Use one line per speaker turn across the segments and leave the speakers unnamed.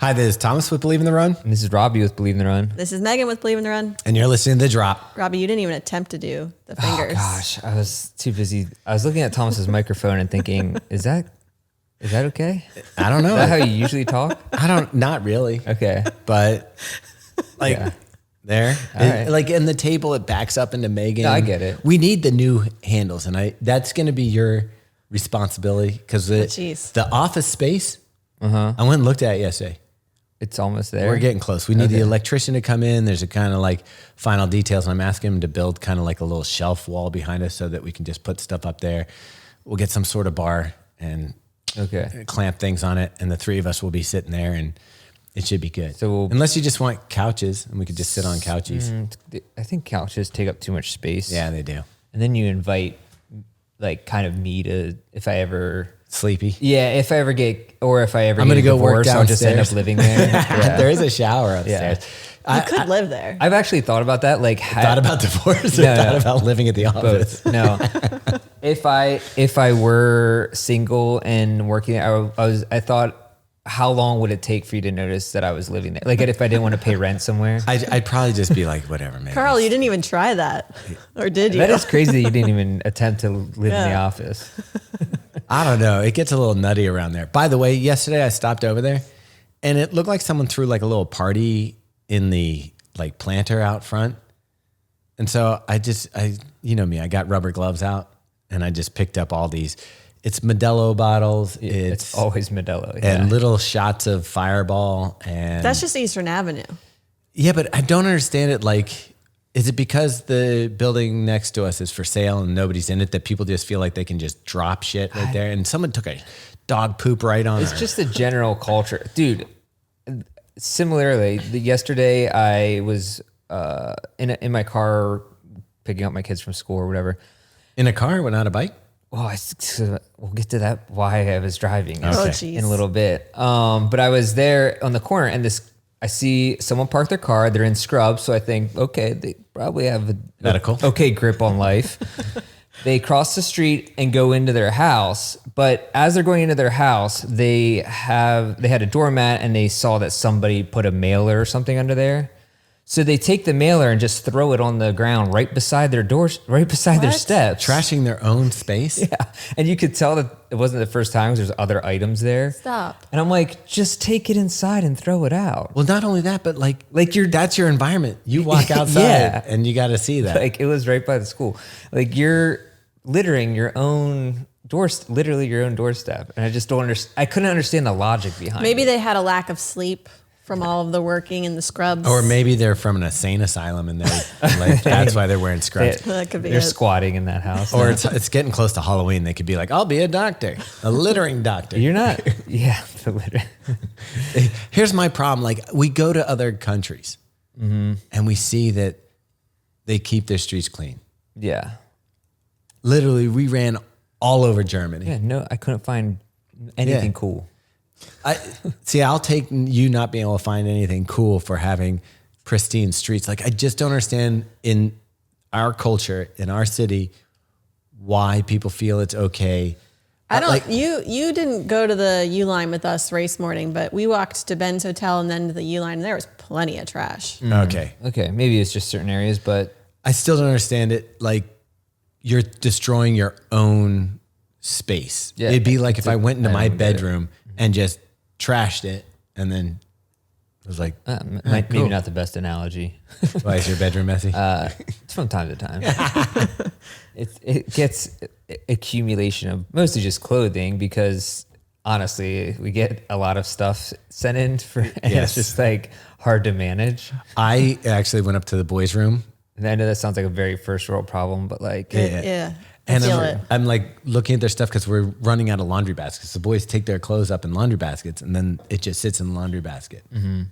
Hi, this is Thomas with Believe in the Run.
And this is Robbie with Believe in the Run.
This is Megan with Believe in the Run.
And you're listening to The Drop.
Robbie, you didn't even attempt to do the fingers.
Oh, gosh, I was too busy. I was looking at Thomas's microphone and thinking, is that okay?
I don't know.
Is that how you usually talk?
Not really.
Okay.
But like there,
right.
like in the table, it backs up into Megan.
No, I get it.
We need the new handles, and that's going to be your responsibility because the office space, I went and looked at it yesterday.
It's almost there.
We're getting close. We need the electrician to come in. There's a kind of like final details. And I'm asking him to build kind of like a little shelf wall behind us so that we can just put stuff up there. We'll get some sort of bar and clamp things on it. And the three of us will be sitting there and it should be good. So unless you just want couches and we could just sit on couches.
I think couches take up too much space.
Yeah, they do.
And then you invite like kind of me to, if I ever...
Sleepy.
Yeah, if I ever get
I'm gonna go work downstairs.
I'll just end up living there. Yeah.
There is a shower upstairs.
You could live there.
I've actually thought about that. Like,
thought about divorce. Or thought about living at the office.
Both. No, if I were single and working, I thought, how long would it take for you to notice that I was living there? Like, if I didn't want to pay rent somewhere,
I'd probably just be like, whatever, man.
Carl, you didn't even try that, or did you?
That is crazy that you didn't even attempt to live in the office.
I don't know. It gets a little nutty around there. By the way, yesterday I stopped over there and it looked like someone threw like a little party in the like planter out front. And so I you know me, I got rubber gloves out and I just picked up all these. It's Modelo bottles.
It's always Modelo.
And little shots of Fireball. And
that's just Eastern Avenue.
Yeah, but I don't understand it. Like, is it because the building next to us is for sale and nobody's in it that people just feel like they can just drop shit right there? And someone took a dog poop right on
It's just the general culture. Dude, similarly, yesterday I was in my car picking up my kids from school or whatever.
In a car, went on a bike?
Well, we'll get to that, why I was driving in a little bit. But I was there on the corner and I see someone park their car. They're in scrubs, so I think, okay, they probably have a
medical
grip on life. They cross the street and go into their house, but as they're going into their house, they had a doormat and they saw that somebody put a mailer or something under there. So they take the mailer and just throw it on the ground right beside their doors, right beside their steps.
Trashing their own space?
Yeah. And you could tell that it wasn't the first time because there's other items there.
Stop.
And I'm like, just take it inside and throw it out.
Well, not only that, but that's your environment. You walk outside and you got to see that.
Like, it was right by the school. Like, you're littering your own literally your own doorstep. And I just don't understand. I couldn't understand the logic behind it.
Maybe they had a lack of sleep from all of the working in the scrubs.
Or maybe they're from an insane asylum and they're like, that's why they're wearing scrubs.
That could be
They're squatting in that house.
Or it's getting close to Halloween. They could be like, I'll be a doctor, a littering doctor.
You're not. Yeah. The litter.
Here's my problem. Like, we go to other countries and we see that they keep their streets clean.
Yeah.
Literally, we ran all over Germany.
Yeah. No, I couldn't find anything cool.
I'll take you not being able to find anything cool for having pristine streets. Like, I just don't understand in our culture, in our city, why people feel it's okay.
You didn't go to the U line with us race morning, but we walked to Ben's Hotel and then to the U line and there was plenty of trash.
Okay.
Maybe it's just certain areas, but
I still don't understand it. Like, you're destroying your own space. Yeah, it'd be like if I went into my bedroom and just trashed it and then it was like,
maybe not the best analogy.
Why is your bedroom messy?
It's from time to time. It gets accumulation of mostly just clothing because honestly, we get a lot of stuff sent in and it's just like hard to manage.
I actually went up to the boys' room.
And I know that sounds like a very first world problem, but like,
yeah.
And I'm like looking at their stuff because we're running out of laundry baskets. The boys take their clothes up in laundry baskets and then it just sits in the laundry basket. Mm-hmm.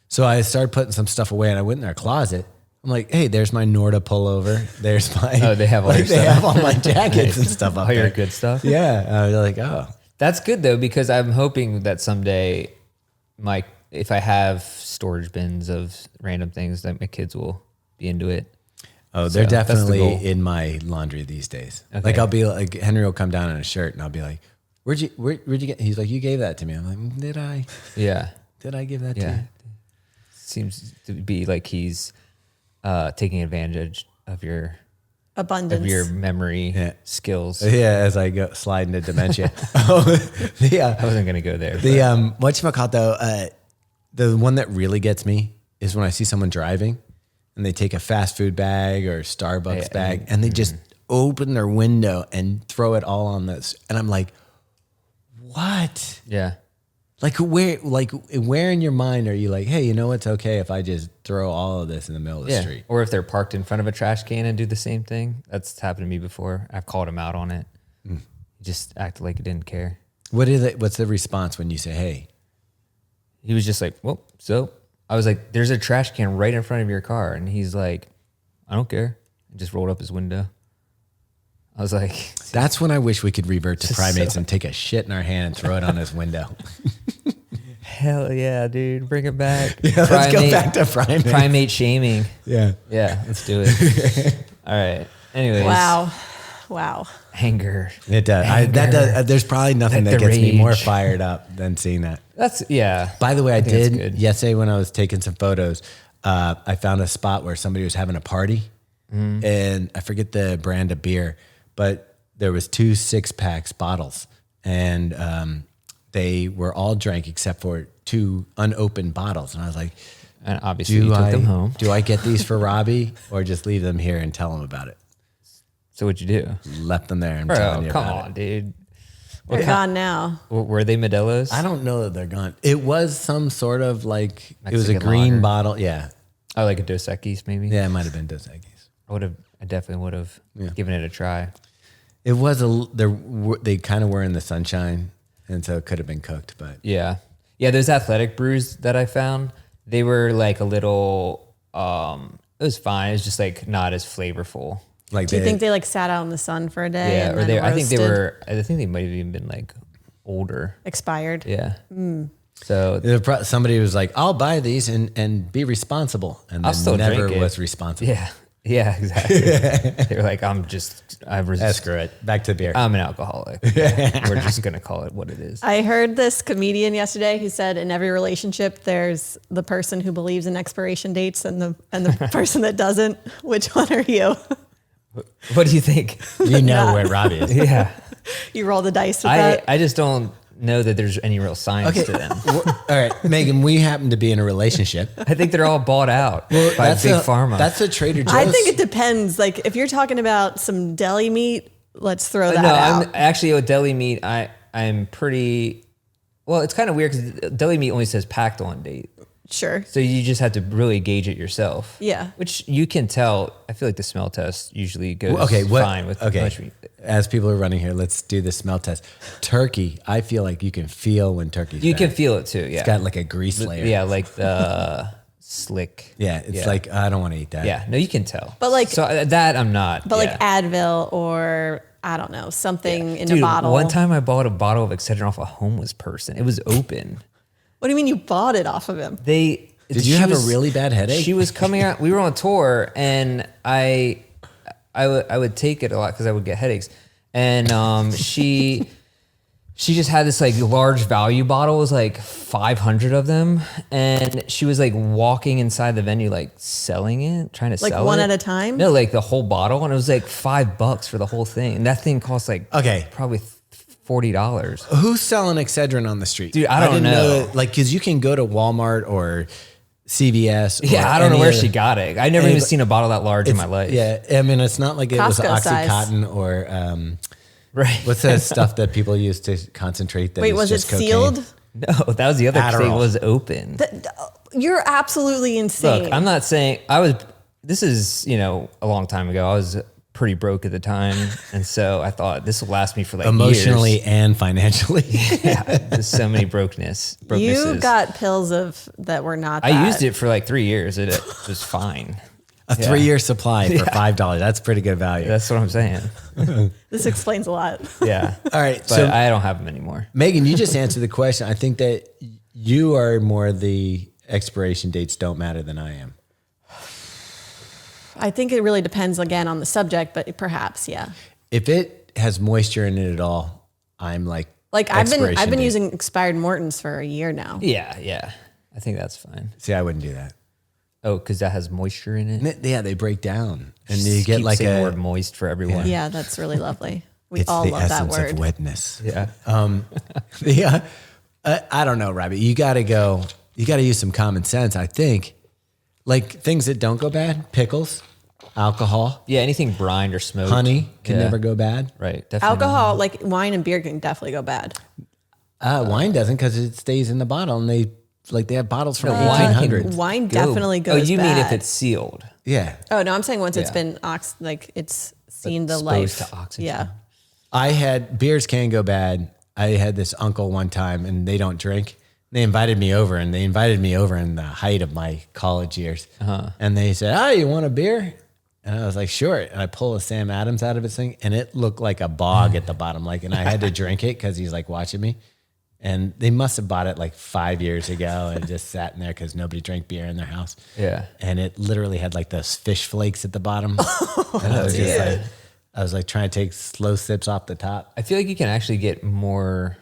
So I started putting some stuff away and I went in their closet. I'm like, hey, there's my Norda pullover. There's my,
they have all your stuff.
They have all my jackets and stuff up
all
there.
Your good stuff.
Yeah. They're like, oh.
That's good though, because I'm hoping that someday if I have storage bins of random things that my kids will be into it.
Oh, they're definitely in my laundry these days. Okay. Like, I'll be like, Henry will come down in a shirt and I'll be like, where'd you get? He's like, you gave that to me. I'm like, did I?
Yeah.
Did I give that to
Yeah.
you?
Seems to be like he's taking advantage of your
Abundance.
memory skills.
Yeah, as I go slide into dementia.
I wasn't gonna go there.
The whatchamacallit though, the one that really gets me is when I see someone driving and they take a fast food bag or Starbucks bag and they just open their window and throw it all on this. And I'm like, what?
Yeah.
Like where in your mind are you like, hey, you know it's okay if I just throw all of this in the middle of the street?
Or if they're parked in front of a trash can and do the same thing. That's happened to me before. I've called him out on it. He just acted like he didn't care.
What's the response when you say, hey?
He was just like, well, so I was like, there's a trash can right in front of your car. And he's like, I don't care. And just rolled up his window. I was like,
that's when I wish we could revert to primates and take a shit in our hand and throw it on his window.
hell yeah, dude. Bring it back.
Yeah, let's go back to primates.
Primate shaming.
Yeah.
Yeah, let's do it. All right. Anyways.
Wow.
Anger.
It does. There's probably nothing that gets me more
rage.
fired up than seeing that.
Yeah.
By the way, I
think that's
did
good.
yesterday when I was taking some photos, I found a spot where somebody was having a party and I forget the brand of beer, but there was 2 6-packs bottles and they were all drank except for 2 unopened bottles. And I was like,
And obviously you took them home.
do I get these for Robbie or just leave them here and tell him about it?
So what'd you do?
Left them there and telling you
Come
about
on,
it.
dude.
They're gone now.
Were they Modelo's?
I don't know that they're gone. It was some sort of like, it was a
Mexican
green
lager.
bottle. Yeah.
Oh, like a Dos Equis maybe?
Yeah, it might have been Dos Equis.
I definitely would have given it a try.
It was they kind of were in the sunshine, and so it could have been cooked. But
Yeah. Those athletic brews that I found, they were like a little, it was fine. It was just like not as flavorful.
like,
Do you think they like sat out in the sun for a day?
Yeah.
and
Or
then
I think
roasted?
I think they might have even been like older.
Expired.
Yeah. So
somebody was like, "I'll buy these and be responsible," and
I'll still
then never
drink it.
was responsible.
yeah, exactly. They're like,
Screw it. Back to the beer.
I'm an alcoholic. We're just gonna call it what it is.
I heard this comedian yesterday who said in every relationship there's the person who believes in expiration dates and the person that doesn't. Which one are you?
What do you think?
You know
Yeah.
where Robbie is.
Yeah,
You roll the dice with that.
I just don't know that there's any real science
Okay.
to them.
All right, Megan, we happen to be in a relationship.
I think they're all bought out by
That's
big
a,
pharma.
That's a Trader Joe's.
I think it depends. Like if you're talking about some deli meat, let's throw that
no,
out.
I'm actually with deli meat. I'm pretty. Well, it's kind of weird because deli meat only says packed on date,
Sure.
so you just have to really gauge it yourself.
Yeah.
which you can tell. I feel like the smell test usually goes fine with much meat.
As people are running here, let's do the smell test. Turkey, I feel like you can feel when turkey's
You
bad.
can feel it too. Yeah,
It's got like a grease layer.
yeah, like the slick.
Yeah, it's like, I don't want to eat that.
Yeah, no, you can tell.
But like-
so that I'm not.
But
yeah.
like Advil or I don't know, something in
Dude,
a bottle.
one time I bought a bottle of Excedrin off a homeless person. It was open.
What do you mean you bought it off of him?
Did you have a really bad headache?
She was coming out. We were on tour, and I would take it a lot because I would get headaches. And she just had this like large value bottle. It was like 500 of them, and she was like walking inside the venue, like selling it, trying to
Like
sell
one
it.
at a time?
No, like the whole bottle, and it was like $5 for the whole thing. And that thing cost like probably $40.
Who's selling Excedrin on the street?
Dude, I don't
didn't
know.
that, like, because you can go to Walmart or CVS. Or
Yeah, I don't know
any
where
other-
she got it. I never even seen a bottle that large in my life.
Yeah, I mean, it's not like it was
Costco size.
Oxycontin or
Right.
what's that stuff that people use to concentrate? That
Wait,
is
was it
just cocaine?
sealed?
No, that was the other thing.
Adderall.
Was open.
You're absolutely insane.
Look, I'm not saying this is, a long time ago. I was pretty broke at the time. And so I thought this will last me for like
Emotionally
years.
and financially.
Yeah. There's so many brokenesses.
You got pills that were not
I
that.
used it for like 3 years. It was fine.
A 3-year supply for $5. That's pretty good value.
That's what I'm saying.
This explains a lot.
Yeah.
All right.
But
So
I don't have them anymore.
Megan, you just answered the question. I think that you are more the expiration dates don't matter than I am.
I think it really depends again on the subject, but perhaps, yeah.
If it has moisture in it at all, I'm like
Like I've been
expiration date.
using expired Mortons for a year now.
Yeah. I think that's fine.
See, I wouldn't do that.
Oh, because that has moisture in it.
Yeah, they break down, and
Just
you get
keep
like
saying
a
the word moist for everyone.
Yeah, that's really lovely. We
It's
all
the
love that
essence
word.
of wetness.
Yeah.
I don't know, Robbie. You got to use some common sense, I think. Like things that don't go bad, pickles, alcohol,
Yeah. Anything brined or smoked.
honey can
Yeah.
never go bad.
Right. Definitely.
Alcohol, like wine and beer, can definitely go bad.
Wine doesn't because it stays in the bottle, and they have bottles from
wine can-
1800s.
Wine
Go.
definitely goes bad.
Oh, you mean if it's sealed?
Yeah.
Oh, no, I'm saying once it's
Yeah.
been, it's seen the
Exposed
life.
to oxygen.
Yeah.
I had beers can go bad. I had this uncle one time, and they don't drink. They invited me over, in the height of my college years. And they said, "Oh, you want a beer?" And I was like, "Sure." And I pull a Sam Adams out of his thing, and it looked like a bog at the bottom. And I had to drink it because he's like watching me. And they must have bought it like 5 years ago and just sat in there because nobody drank beer in their house.
Yeah.
And it literally had like those fish flakes at the bottom. And I was just like trying to take slow sips off the top.
I feel like you can actually get more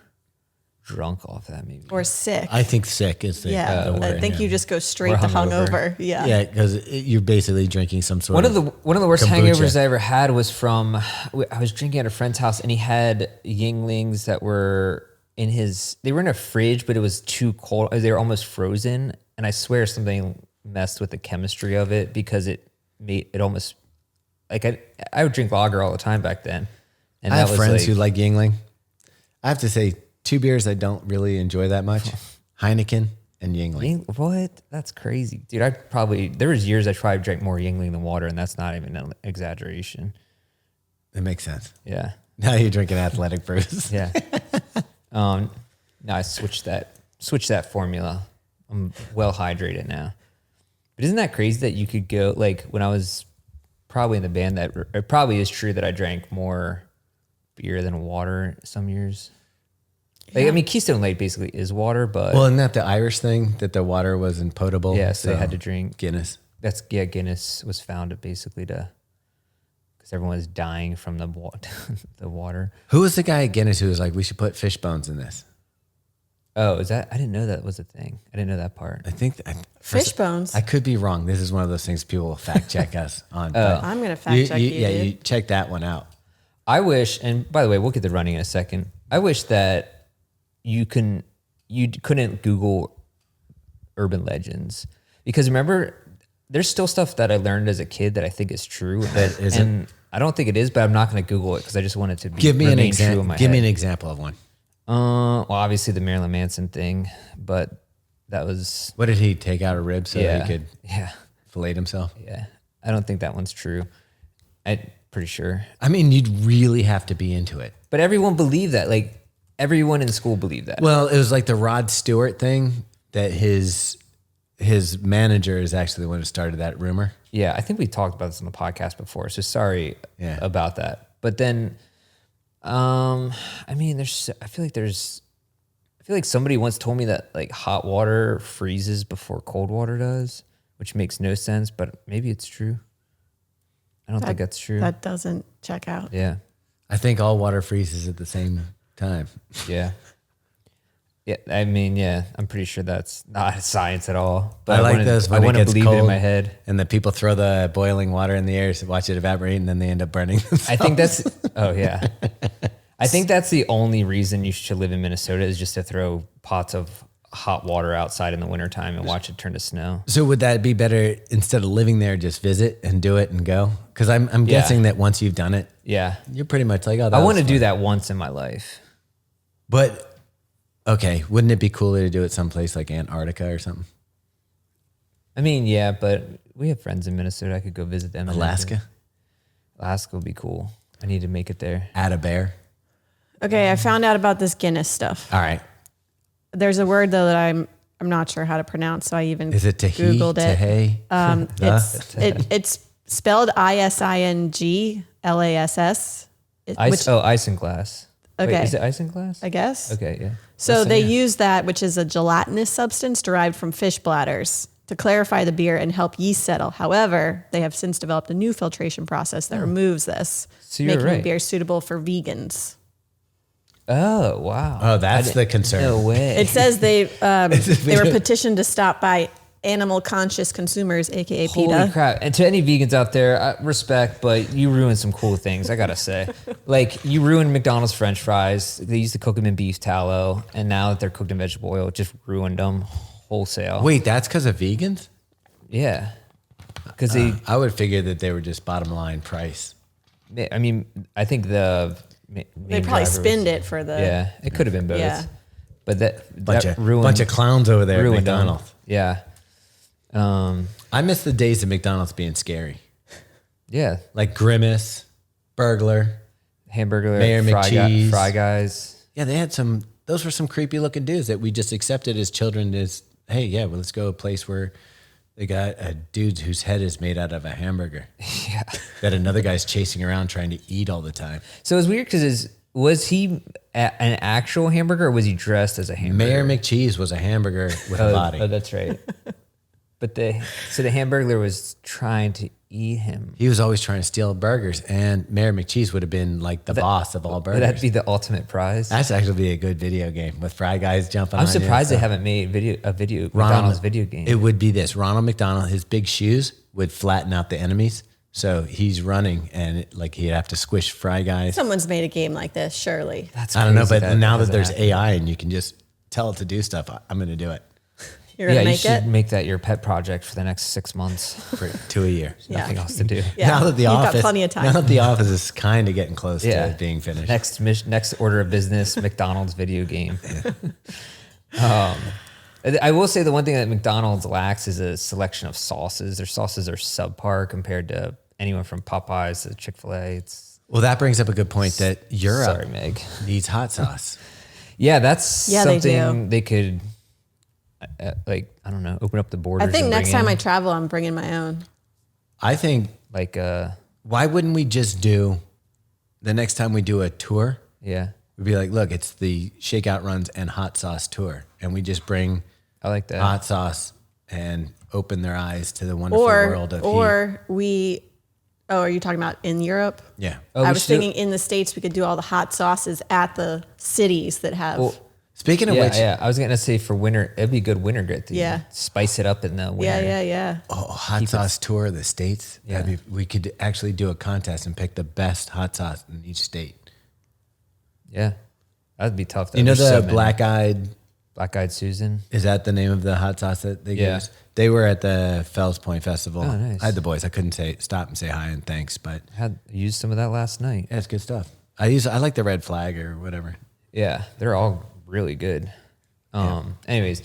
drunk off that, maybe.
Or sick.
I think sick is the
yeah.
word.
I think you just go straight
Or
to
hungover.
hungover. Yeah.
Yeah, because you're basically drinking some sort
One
of
of the worst
kombucha.
hangovers I ever had was from I was drinking at a friend's house, and he had Yinglings that were they were in a fridge, but it was too cold. They were almost frozen, and I swear something messed with the chemistry of it because it made it almost like I would drink lager all the time back then. And
I
that
have
was
friends
like,
who like Yingling. I have to say, 2 beers I don't really enjoy that much: Heineken and Yingling.
What? That's crazy, dude. There was years I tried to drink more Yingling than water, and that's not even an exaggeration.
It makes sense.
Yeah.
Now you're drinking Athletic Brews.
Yeah. No, I switched that formula. I'm well hydrated now. But isn't that crazy that you could go, like when I was probably in the band, that it probably is true that I drank more beer than water some years. Like, I mean, Keystone Light basically is water, but
Well, isn't that the Irish thing that the water wasn't potable?
yeah, so they had to drink
Guinness.
Guinness was founded basically because everyone was dying from the water.
Who was the guy at Guinness who was like, we should put fish bones in this?
Oh, is that? I didn't know that was a thing. I didn't know that part.
I think
Fish bones.
I could be wrong. This is one of those things people will fact check us on.
I'm going to fact check you.
Yeah,
dude.
you check that one out.
I wish, and by the way, we'll get to running in a second. I wish that you couldn't Google urban legends, because remember, there's still stuff that I learned as a kid that I think is true.
That isn't.
And I don't think it is, but I'm not going to Google it because I just want it to be
Give me an
true in
example.
my
Give me
head.
an example of one.
Well, obviously the Marilyn Manson thing, but that was
What did he take out a rib so he could
yeah.
fillet himself?
Yeah. I don't think that one's true. I'm pretty sure.
I mean, you'd really have to be into it.
But everyone believed that. Like, everyone in school believed that.
Well, it was like the Rod Stewart thing that his manager is actually the one who started that rumor.
Yeah, I think we talked about this on the podcast before, so sorry
Yeah.
about that. But then, I mean, I feel like somebody once told me that like hot water freezes before cold water does, which makes no sense, but maybe it's true. I don't think that's true.
That doesn't check out.
Yeah,
I think all water freezes at the same time.
yeah. Yeah, I mean, yeah, I'm pretty sure that's not science at all. But
I like
wanna-
those
I
when it
want to
gets
believe
cold
it in my head.
and the people throw the boiling water in the air to watch it evaporate, and then they end up burning themselves.
I think that's. Oh yeah, I think that's the only reason you should live in Minnesota is just to throw pots of hot water outside in the wintertime and watch it turn to snow.
So would that be better instead of living there, just visit and do it and go? Because I'm guessing that once you've done it,
Yeah,
you're pretty much like, oh, that
I want to
was
do
fun.
that once in my life.
But okay, wouldn't it be cooler to do it someplace like Antarctica or something?
I mean, yeah, but we have friends in Minnesota. I could go visit them.
Alaska?
Alaska would be cool. I need to make it there.
Add a bear?
Okay, I found out about this Guinness stuff.
All right.
There's a word though that I'm not sure how to pronounce, so I even
Is it Tahi?
Googled it.
Tahi?
It's spelled ISINGLASS.
Isinglass.
Okay.
Wait, is it isinglass?
I guess.
Okay, yeah.
So
Listen,
they
yeah.
use that, which is a gelatinous substance derived from fish bladders, to clarify the beer and help yeast settle. However, they have since developed a new filtration process that removes this,
So you're
making the
right.
beer suitable for vegans.
Oh, wow.
Oh, that's the concern.
No way.
It says they were petitioned to stop by animal conscious consumers, aka
Holy
PETA.
crap. And to any vegans out there, respect, but you ruined some cool things, I gotta say. Like, you ruined McDonald's French fries. They used to cook them in beef tallow, and now that they're cooked in vegetable oil, it just ruined them wholesale.
Wait, that's because of vegans?
Yeah. Because they,
I would figure that they were just bottom line price.
I mean, I think the
They probably spinned it for the.
Yeah, it could have been both.
Yeah.
But that
Bunch
ruined
of clowns over there at
ruined them.
McDonald's.
Yeah.
I miss the days of McDonald's being scary.
Yeah.
Like Grimace, Burglar.
Hamburger,
Mayor McCheese.
Fry Guys.
Yeah, they had those were some creepy looking dudes that we just accepted as children as, hey, yeah, well, let's go to a place where they got a dude whose head is made out of a hamburger.
Yeah.
That another guy's chasing around trying to eat all the time.
So it's weird because was he an actual hamburger or was he dressed as a hamburger?
Mayor McCheese was a hamburger with a body.
Oh, that's right. But the Hamburglar was trying to eat him.
He was always trying to steal burgers, and Mayor McCheese would have been like the boss of all burgers.
Would that be the ultimate prize?
That's actually be a good video game with Fry Guys jumping
I'm
on you.
surprised they haven't made McDonald's video game.
It would be this. Ronald McDonald, his big shoes would flatten out the enemies. So he's running, and he'd have to squish Fry Guys.
Someone's made a game like this, surely.
That's
I don't know,
crazy
but now that there's
hasn't
AI and you can just tell it to do stuff, I'm going to do it
You're gonna
you
make
should
it.
make that your pet project for the next 6 months.
for 2 a year.
Yeah.
Nothing else to do.
Yeah.
Now that the
You've
office,
got plenty of time.
Now that the office is kind of getting close
Yeah.
to being finished.
Next order of business, McDonald's video game. I will say the one thing that McDonald's lacks is a selection of sauces. Their sauces are subpar compared to anyone from Popeyes to Chick-fil-A.
Well, that brings up a good point that Europe
Sorry, Meg.
needs hot sauce.
Yeah, that's
Yeah, they
something they could, I don't know, open up the borders.
I think
and
next
bring
time
in,
I travel, I'm bringing my own.
I think,
like,
why wouldn't we just do, the next time we do a tour,
yeah,
we'd be like, look, it's the Shakeout Runs and Hot Sauce Tour. And we just bring
I like that.
hot sauce and open their eyes to the wonderful world of heat.
Are you talking about in Europe?
Yeah.
Oh,
I
we
was
should do-
thinking in the States, we could do all the hot sauces at the cities that have.
Well,
Speaking of
yeah,
which,
yeah. I was gonna say for winter, it'd be good winter grit.
Yeah.
Spice it up in the winter.
yeah.
hot sauce tour of the states.
Yeah.
We could actually do a contest and pick the best hot sauce in each state.
Yeah. That'd be tough. Though.
You know
There's so
the
many. Black-eyed Susan.
is that the name of the hot sauce that they
Yeah.
use? They were at the Fells Point Festival.
Oh, nice.
I had the boys. I couldn't stop and say hi and thanks, but
Had used some of that last night.
yeah, it's good stuff. I like the red flag or whatever.
Yeah, they're all really good. Anyways,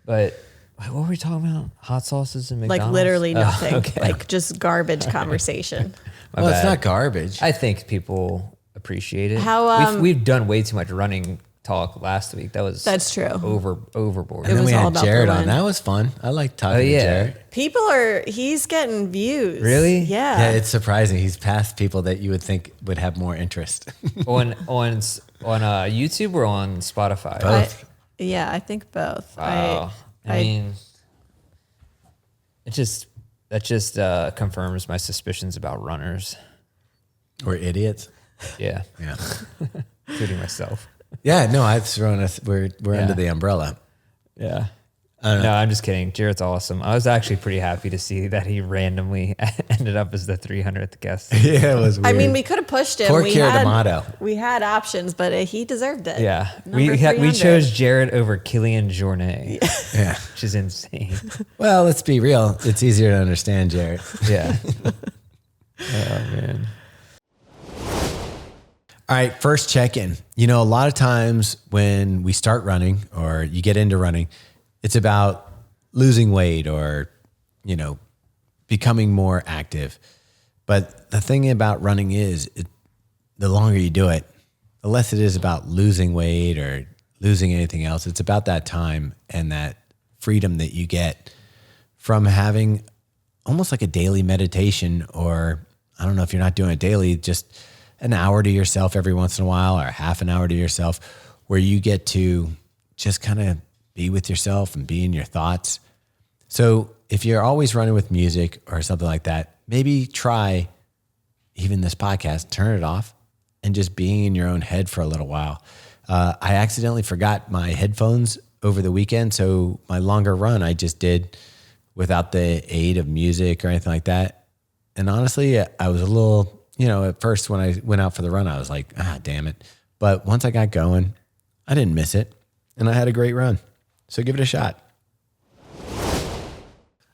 but what were we talking about? Hot sauces and McDonald's?
Like literally
Oh,
nothing.
okay.
Like just garbage conversation.
My
Well, it's
bad.
not garbage.
I think people appreciate it.
How,
we've done way too much running talk last week. That was
That's true.
overboard.
And then
was
we
all
had
about
Jared
the
on.
run.
That was fun. I like talking
Oh,
to
yeah.
Jared.
He's getting views.
Really?
Yeah.
Yeah, it's surprising. He's past people that you would think would have more interest.
on YouTube or on Spotify?
Both.
I think both.
Wow. I mean, that just confirms my suspicions about runners.
We're idiots.
Yeah,
Yeah.
including myself.
Yeah, no, I've thrown us. We're
Yeah.
under the umbrella.
Yeah. No, I'm just kidding. Jared's awesome. I was actually pretty happy to see that he randomly ended up as the 300th guest.
Yeah, it was weird.
I mean, we could have pushed him.
Poor
we
Kier
had,
D'Amato.
we had options, but he deserved it.
Yeah.
Number
We
300.
chose Jared over Killian Jornet,
Yeah.
which is insane.
Well, let's be real. It's easier to understand, Jared.
Yeah. Oh, man.
All right, first check-in. You know, a lot of times when we start running or you get into running, it's about losing weight or, becoming more active. But the thing about running is the longer you do it, the less it is about losing weight or losing anything else. It's about that time and that freedom that you get from having almost like a daily meditation, or I don't know if you're not doing it daily, just an hour to yourself every once in a while or half an hour to yourself where you get to just kind of be with yourself and be in your thoughts. So if you're always running with music or something like that, maybe try even this podcast, turn it off and just being in your own head for a little while. I accidentally forgot my headphones over the weekend, so my longer run I just did without the aid of music or anything like that. And honestly, I was a little, at first when I went out for the run, I was like, damn it. But once I got going, I didn't miss it, and I had a great run. So give it a shot.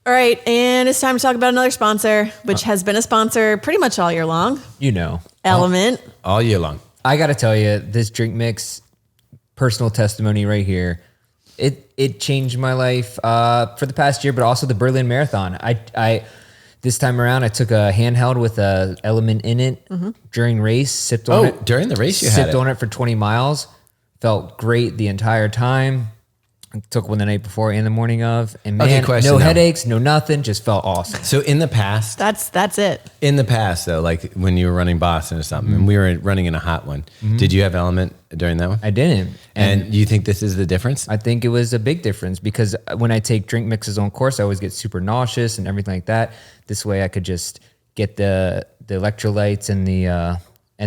All right, and it's time to talk about another sponsor, which has been a sponsor pretty much all year long. LMNT.
All year long.
I got to tell you, this drink mix, personal testimony right here, it changed my life for the past year, but also the Berlin Marathon. I this time around, I took a handheld with a element in it during race, sipped on it.
During the race you
sipped
had it.
on it for 20 miles. Felt great the entire time. I took one the night before and the morning of. And man, no headaches, no nothing, just felt awesome.
So in the past,
That's it.
In the past, though, like when you were running Boston or something, and we were running in a hot one, did you have Element during that one?
I didn't.
And you think this is the difference?
I think it was a big difference because when I take drink mixes on course, I always get super nauseous and everything like that. This way I could just get the electrolytes and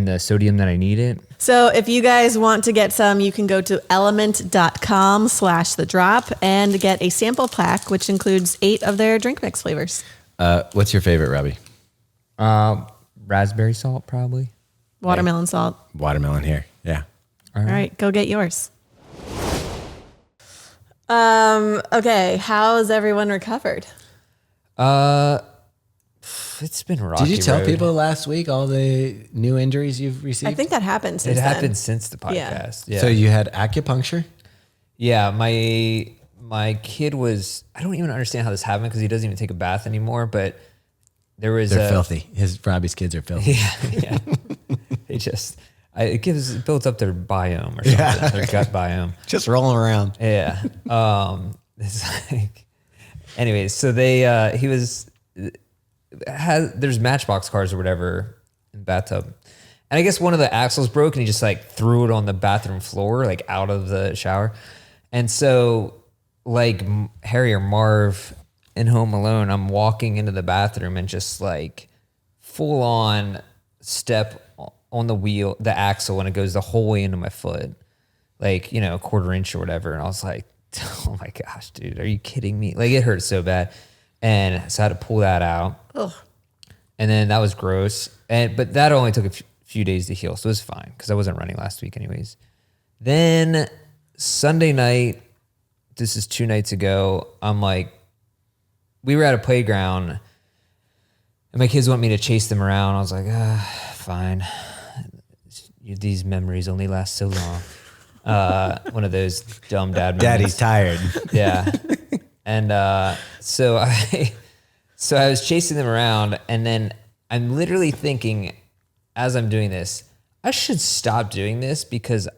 the sodium that I needed.
So if you guys want to get some, you can go to element.com/thedrop and get a sample pack, which includes 8 of their drink mix flavors.
What's your favorite, Robbie?
Raspberry salt, probably.
Watermelon salt.
Watermelon here. Yeah.
All right, go get yours. Okay, how's everyone recovered?
It's been rocky.
Did you tell
road.
people last week all the new injuries you've received?
I think that happened since
It
then.
happened since the podcast. Yeah.
So you had acupuncture?
Yeah, my kid was, I don't even understand how this happened because he doesn't even take a bath anymore, but there was
They're filthy. Robbie's kids are filthy.
Yeah. It builds up their biome or something, their gut biome.
Just rolling around.
Yeah. It's like, anyways, so there's Matchbox cars or whatever in the bathtub. And I guess one of the axles broke and he just like threw it on the bathroom floor, like out of the shower. And so like Harry or Marv in Home Alone, I'm walking into the bathroom and just like full on step on the wheel, the axle, and it goes the whole way into my foot, like, a quarter inch or whatever. And I was like, oh my gosh, dude, are you kidding me? Like it hurt so bad. And so I had to pull that out.
Ugh.
And then that was gross. But that only took a few days to heal. So it was fine because I wasn't running last week anyways. Then Sunday night, this is 2 nights ago, I'm like, we were at a playground and my kids want me to chase them around. I was like, fine. These memories only last so long. One of those dumb dad moments.
Daddy's tired.
Yeah. And so I was chasing them around, and then I'm literally thinking, as I'm doing this, I should stop doing this because,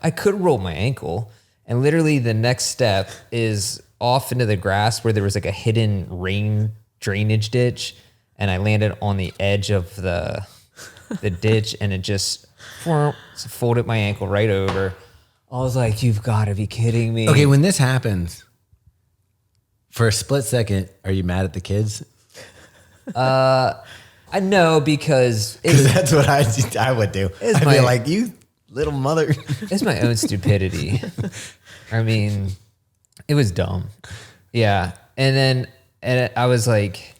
I could roll my ankle. And literally the next step is off into the grass where there was like a hidden rain drainage ditch, and I landed on the edge of the ditch, and it just folded my ankle right over. I was like, you've got to be kidding me.
Okay, when this happens, for a split second, are you mad at the kids?
I know because
that's what I would do. I'd be like, you little mother.
It's my own stupidity. I mean, it was dumb. Yeah. And I was like,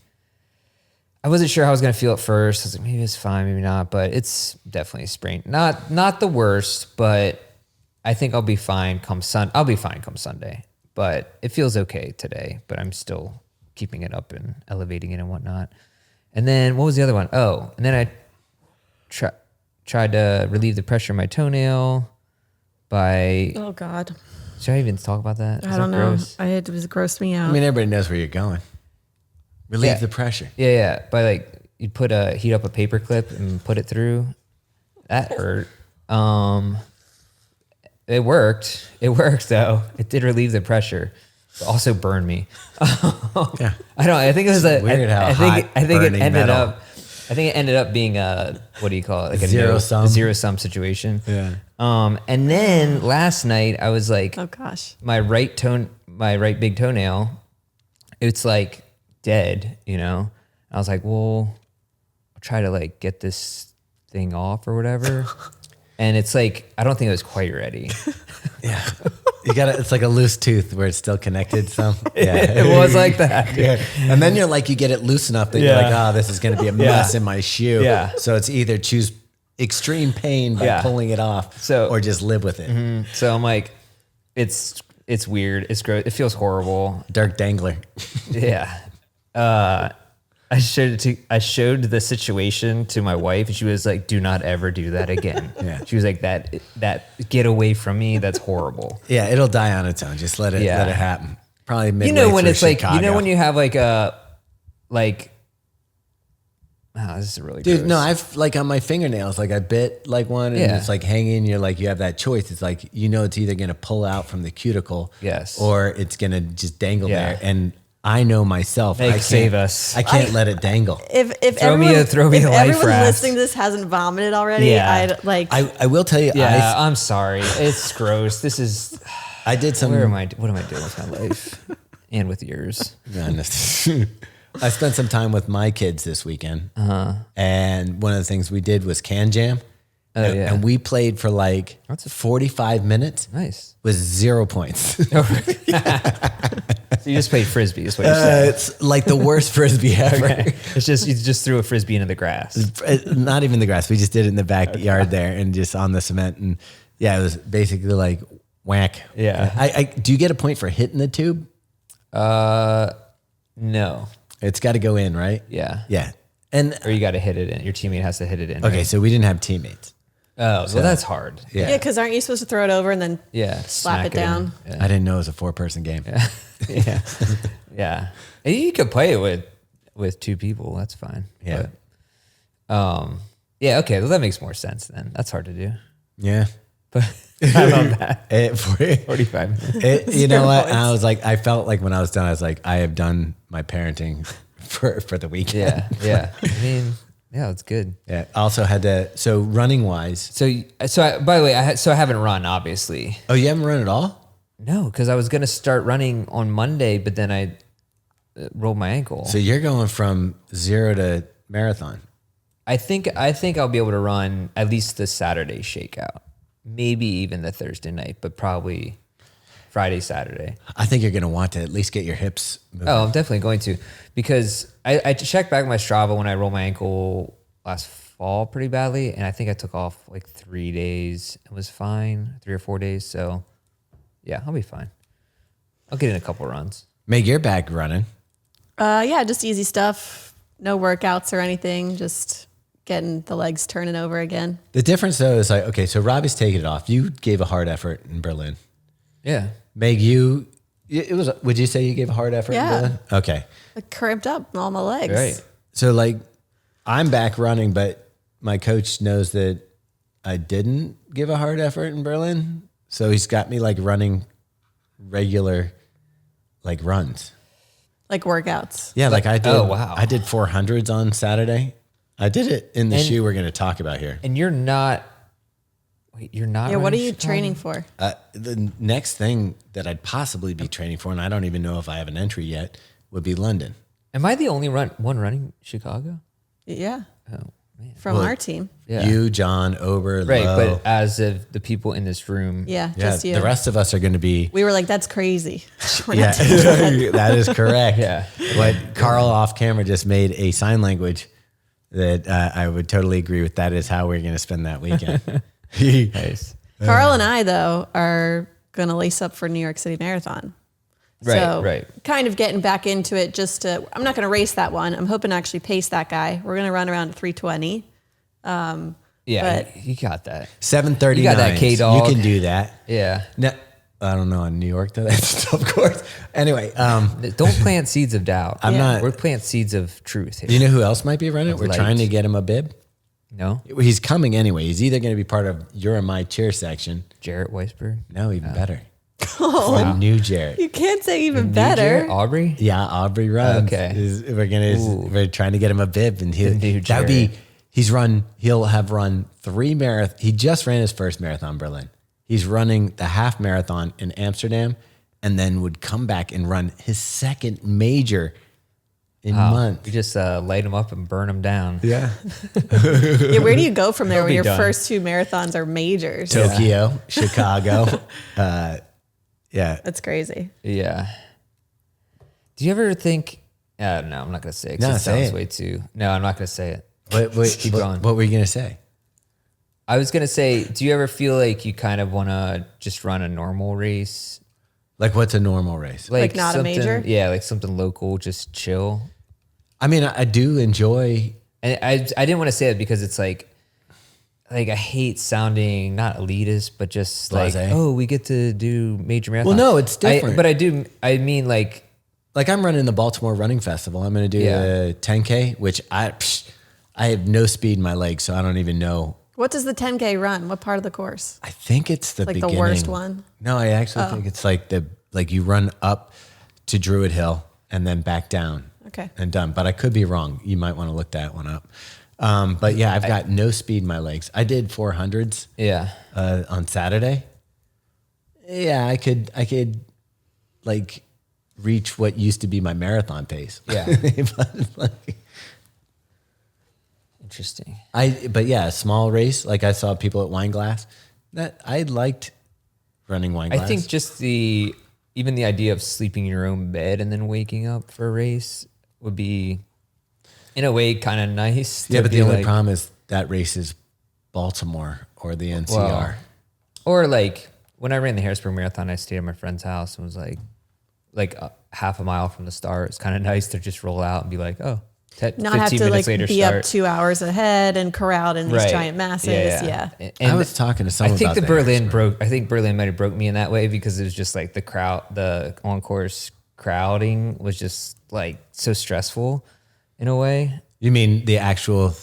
I wasn't sure how I was going to feel at first. I was like, maybe it's fine, maybe not, but it's definitely a sprain. Not the worst, but I think I'll be fine come Sunday. But it feels okay today, but I'm still keeping it up and elevating it and whatnot. And then what was the other one? Oh, and then I tried to relieve the pressure in my toenail by...
Oh, God.
Should I even talk about that?
I don't know. It was grossed me out.
I mean, everybody knows where you're going. Relieve the pressure.
Yeah. By like, you heat up a paper clip and put it through. That hurt. It worked. It worked though. It did relieve the pressure. It also burned me.
Yeah.
I think it was
weird how hot burning metal.
I think it ended up being a, what do you call it? Like a zero sum situation.
Yeah.
And then last night I was like,
oh gosh,
my right big toenail, it's like dead, I was like, well, I'll try to like get this thing off or whatever. And it's like, I don't think it was quite ready.
Yeah. It's like a loose tooth where it's still connected. Yeah.
It was like that.
Yeah. And then you're like, you get it loose enough that you're like, oh, this is going to be a mess in my shoe.
Yeah.
So it's either choose extreme pain by pulling it off or just live with it.
So I'm like, it's weird. It's gross. It feels horrible.
Dirk Dangler.
Yeah. I showed the situation to my wife, and she was like, "Do not ever do that again."
Yeah.
She was like, "That get away from me. That's horrible."
Yeah, it'll die on its own. Just let it happen. Probably midway
When
through
it's
Chicago.
like, when you have oh, this is really
Dude,
gross.
no, I've like on my fingernails, like I bit like one and it's like hanging. You're like, you have that choice. It's like, it's either going to pull out from the cuticle or it's going to just dangle there. And I know myself.
Save us.
I can't let it dangle.
If
throw me a life
everyone
raft.
listening to this hasn't vomited already, I'd like.
I will tell you.
Yeah, I'm sorry. It's gross. This is.
I did some.
What am I doing with my life and with yours?
I spent some time with my kids this weekend, and one of the things we did was can jam. And we played for like 45 minutes.
Nice.
With 0 points.
So you just played frisbee, is what you're saying.
It's like the worst frisbee ever.
Okay. It's just, you just threw a frisbee into the grass.
Not even the grass. We just did it in the backyard there and just on the cement. And it was basically like whack.
Yeah.
Do you get a point for hitting the tube?
No.
It's got to go in, right?
Yeah.
Yeah.
Or you got to hit it in. Your teammate has to hit it in.
Okay,
right?
so we didn't have teammates.
Oh, so that's hard.
Yeah, because aren't you supposed to throw it over and then slap it down?
I didn't know it was a 4-person game.
Yeah. Yeah. And you could play it with 2 people. That's fine.
Yeah.
But, okay. Well, that makes more sense then. That's hard to do.
Yeah.
But I love that.
45 minutes. You know what? And I was like, I felt like when I was done, I was like, I have done my parenting for the weekend.
Yeah. I mean, yeah, it's good.
Yeah. Also had to, so running wise.
So by the way, I haven't run, obviously.
Oh, you haven't run at all?
No, because I was going to start running on Monday, but then I rolled my ankle.
So you're going from 0 to marathon.
I think I'll be able to run at least the Saturday shakeout, maybe even the Thursday night, but probably Friday, Saturday.
I think you're going to want to at least get your hips moving.
Oh, I'm definitely going to, because I checked back my Strava when I rolled my ankle last fall pretty badly, and I think I took off like 3 days. It was fine, 3 or 4 days. So yeah, I'll be fine. I'll get in a couple runs.
Meg, you're back running.
Just easy stuff. No workouts or anything. Just getting the legs turning over again.
The difference though is like, okay, so Robbie's taking it off. You gave a hard effort in Berlin.
Yeah.
Meg, would you say you gave a hard effort in Berlin? Okay.
I cramped up all my legs.
Right.
So like, I'm back running, but my coach knows that I didn't give a hard effort in Berlin. So he's got me like running regular like runs.
Like workouts.
Yeah, like I did.
Oh, wow.
I did 400s on Saturday. I did it in the shoe we're going to talk about here.
And you're not.
Yeah, what are you training for?
The next thing that I'd possibly be training for, and I don't even know if I have an entry yet, would be London.
Am I the only one running Chicago?
Yeah.
Oh, man.
From our team.
Yeah.
You, John, Ober,
Right,
Lowe.
but as of the people in this room.
Yeah,
Yeah,
just you.
the rest of us are going to be.
We were like, that's crazy.
Yeah, that is correct.
Yeah.
What Carl off camera just made a sign language that I would totally agree with. That is how we're going to spend that weekend.
Nice.
Carl and I, though, are going to lace up for New York City Marathon.
Right.
Kind of getting back into it I'm not going to race that one. I'm hoping to actually pace that guy. We're going to run around 3:20.
Yeah,
But-
you got that.
7:39.
You got that, K-Dog.
You can do that.
Yeah.
No, I don't know in New York though. That's of course. Anyway,
Don't plant seeds of doubt.
I'm not.
We're plant seeds of truth here.
Do you know who else might be running? We're
Light.
trying to get him a bib.
No?
He's coming anyway. He's either going to be part of your and my cheer section.
Jarrett Weisberg?
No, even better. The new Jarrett.
You can't say even
New
better.
Jarrett? Aubrey?
Yeah, Aubrey Runs.
Okay.
We're trying to get him a bib, and
new
that would be.
Jarrett.
He'll have run 3 marathons. He just ran his first marathon in Berlin. He's running the half marathon in Amsterdam, and then would come back and run his second major in months.
You just light them up and burn them down.
Yeah.
Yeah, where do you go from there when
be
your
done.
first 2 marathons are majors?
Tokyo, Chicago. Yeah.
That's crazy.
Yeah. Do you ever think? No, I'm not gonna say it. 'Cause
No,
it
say
sounds
it.
way too. No, I'm not gonna say it.
Keep
going.
What were you gonna say?
I was gonna say, do you ever feel like you kind of want to just run a normal race?
Like, what's a normal race?
Like not a
something-
major?
Yeah, like something local, just chill.
I mean, I do enjoy.
And I didn't want to say it because it's like I hate sounding not elitist, but just
Blasé.
like, oh, we get to do major marathons.
Well, no, it's different.
But I mean like,
I'm running the Baltimore Running Festival. I'm going to do
Yeah.
a 10K, which I have no speed in my legs, so I don't even know.
What does the 10K run? What part of the course?
I think it's the
Like
beginning.
the worst one?
No, I actually think it's like you run up to Druid Hill and then back down.
Okay.
And done. But I could be wrong. You might want to look that one up. But yeah, I've got no speed in my legs. I did 400s
yeah,
on Saturday. Yeah, I could like reach what used to be my marathon pace.
Yeah.
But, like,
interesting.
but yeah, a small race. Like I saw people at Wine Glass. That I liked running Wine Glass.
I think just even the idea of sleeping in your own bed and then waking up for a race would be, in a way, kind of nice.
Yeah,
to
but
be
the only
like-
problem is that race is Baltimore or the NCR.
Well, or like when I ran the Harrisburg Marathon, I stayed at my friend's house and was like half a mile from the start. It's kind of nice to just roll out and be like, oh,
Not have
15
to
minutes
like
later
be
start.
up 2 hours ahead and corralled in these
Right.
giant masses. Yeah.
And
I was talking to someone
I think
about
the
that
Berlin broke. I think Berlin might have broke me in that way because it was just like the on-course crowding was just like so stressful in a way.
You mean the actual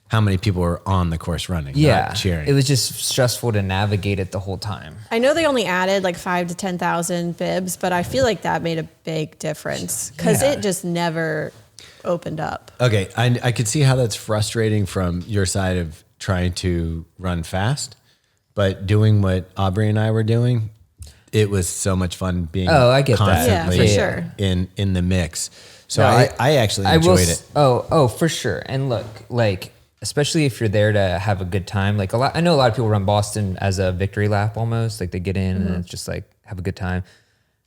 how many people were on the course running?
Yeah,
not cheering.
it was just stressful to navigate it the whole time.
I know they only added like 5 to 10,000 bibs, but I feel like that made a big difference because
Yeah.
it just never opened up.
Okay, I could see how that's frustrating from your side of trying to run fast, but doing what Aubrey and I were doing, it was so much fun being
I get that.
Yeah,
constantly
for sure.
in the mix. So
No,
I actually
I will
enjoyed
s-
it.
Oh, for sure. And look, like, especially if you're there to have a good time. Like I know a lot of people run Boston as a victory lap almost. Like they get in and it's just like have a good time.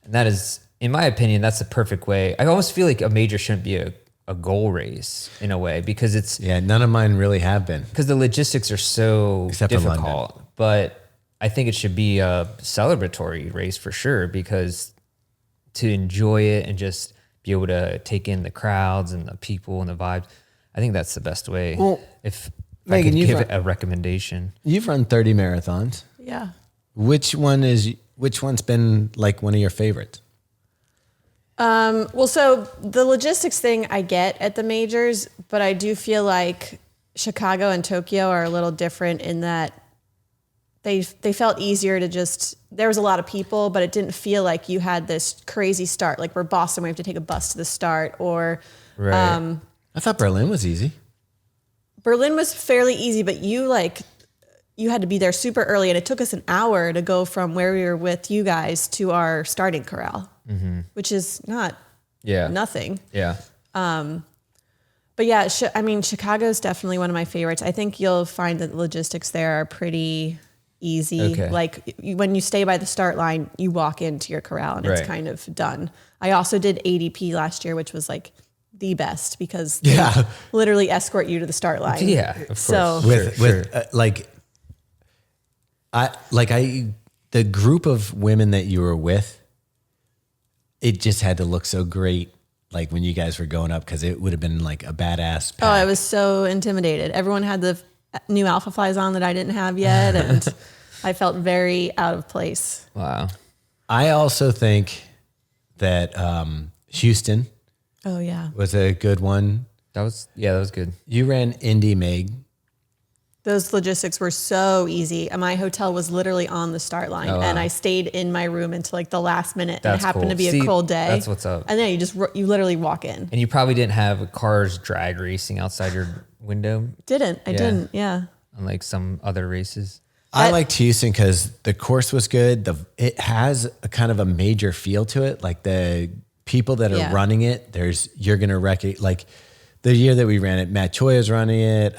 And that is, in my opinion, that's the perfect way. I almost feel like a major shouldn't be a goal race in a way because it's
Yeah, none of mine really have been.
because the logistics are so
Except for London.
difficult. But I think it should be a celebratory race for sure because to enjoy it and just be able to take in the crowds and the people and the vibes, I think that's the best way.
Well,
if
Megan,
I could
you've
give
run-
it a recommendation.
You've run 30 marathons.
Yeah.
Which one's been like one of your favorites?
Well, so the logistics thing I get at the majors, but I do feel like Chicago and Tokyo are a little different in that they felt easier to just, there was a lot of people, but it didn't feel like you had this crazy start. Like we're Boston, we have to take a bus to the start, or
Right.
I thought Berlin was easy.
Berlin was fairly easy, but you had to be there super early, and it took us an hour to go from where we were with you guys to our starting corral, which is not
Yeah.
nothing.
Yeah.
But yeah, Chicago's definitely one of my favorites. I think you'll find that the logistics there are pretty easy.
Okay.
Like when you stay by the start line, you walk into your corral and
Right.
it's kind of done. I also did ADP last year, which was like the best because they
Yeah.
literally escort you to the start line.
Yeah. Of course.
So-
With
Sure.
the group of women that you were with, it just had to look so great. Like when you guys were going up, because it would have been like a badass pack.
Oh, I was so intimidated. Everyone had the new Alpha Flies on that I didn't have yet, and I felt very out of place.
Wow.
I also think that Houston
Oh yeah,
was a good one.
That was good.
You ran Indy Meg.
those logistics were so easy. And my hotel was literally on the start line,
Oh, wow.
and I stayed in my room until like the last minute. And
That's
it happened
cool.
to be
See,
a cold day.
that's what's up.
And then you literally walk in.
And you probably didn't have cars drag racing outside your window,
I didn't. Yeah.
unlike some other races.
I liked Houston because the course was good. It has a kind of a major feel to it. Like the people that are
Yeah.
running it. You're going to recognize, like the year that we ran it, Matt Choi is running it.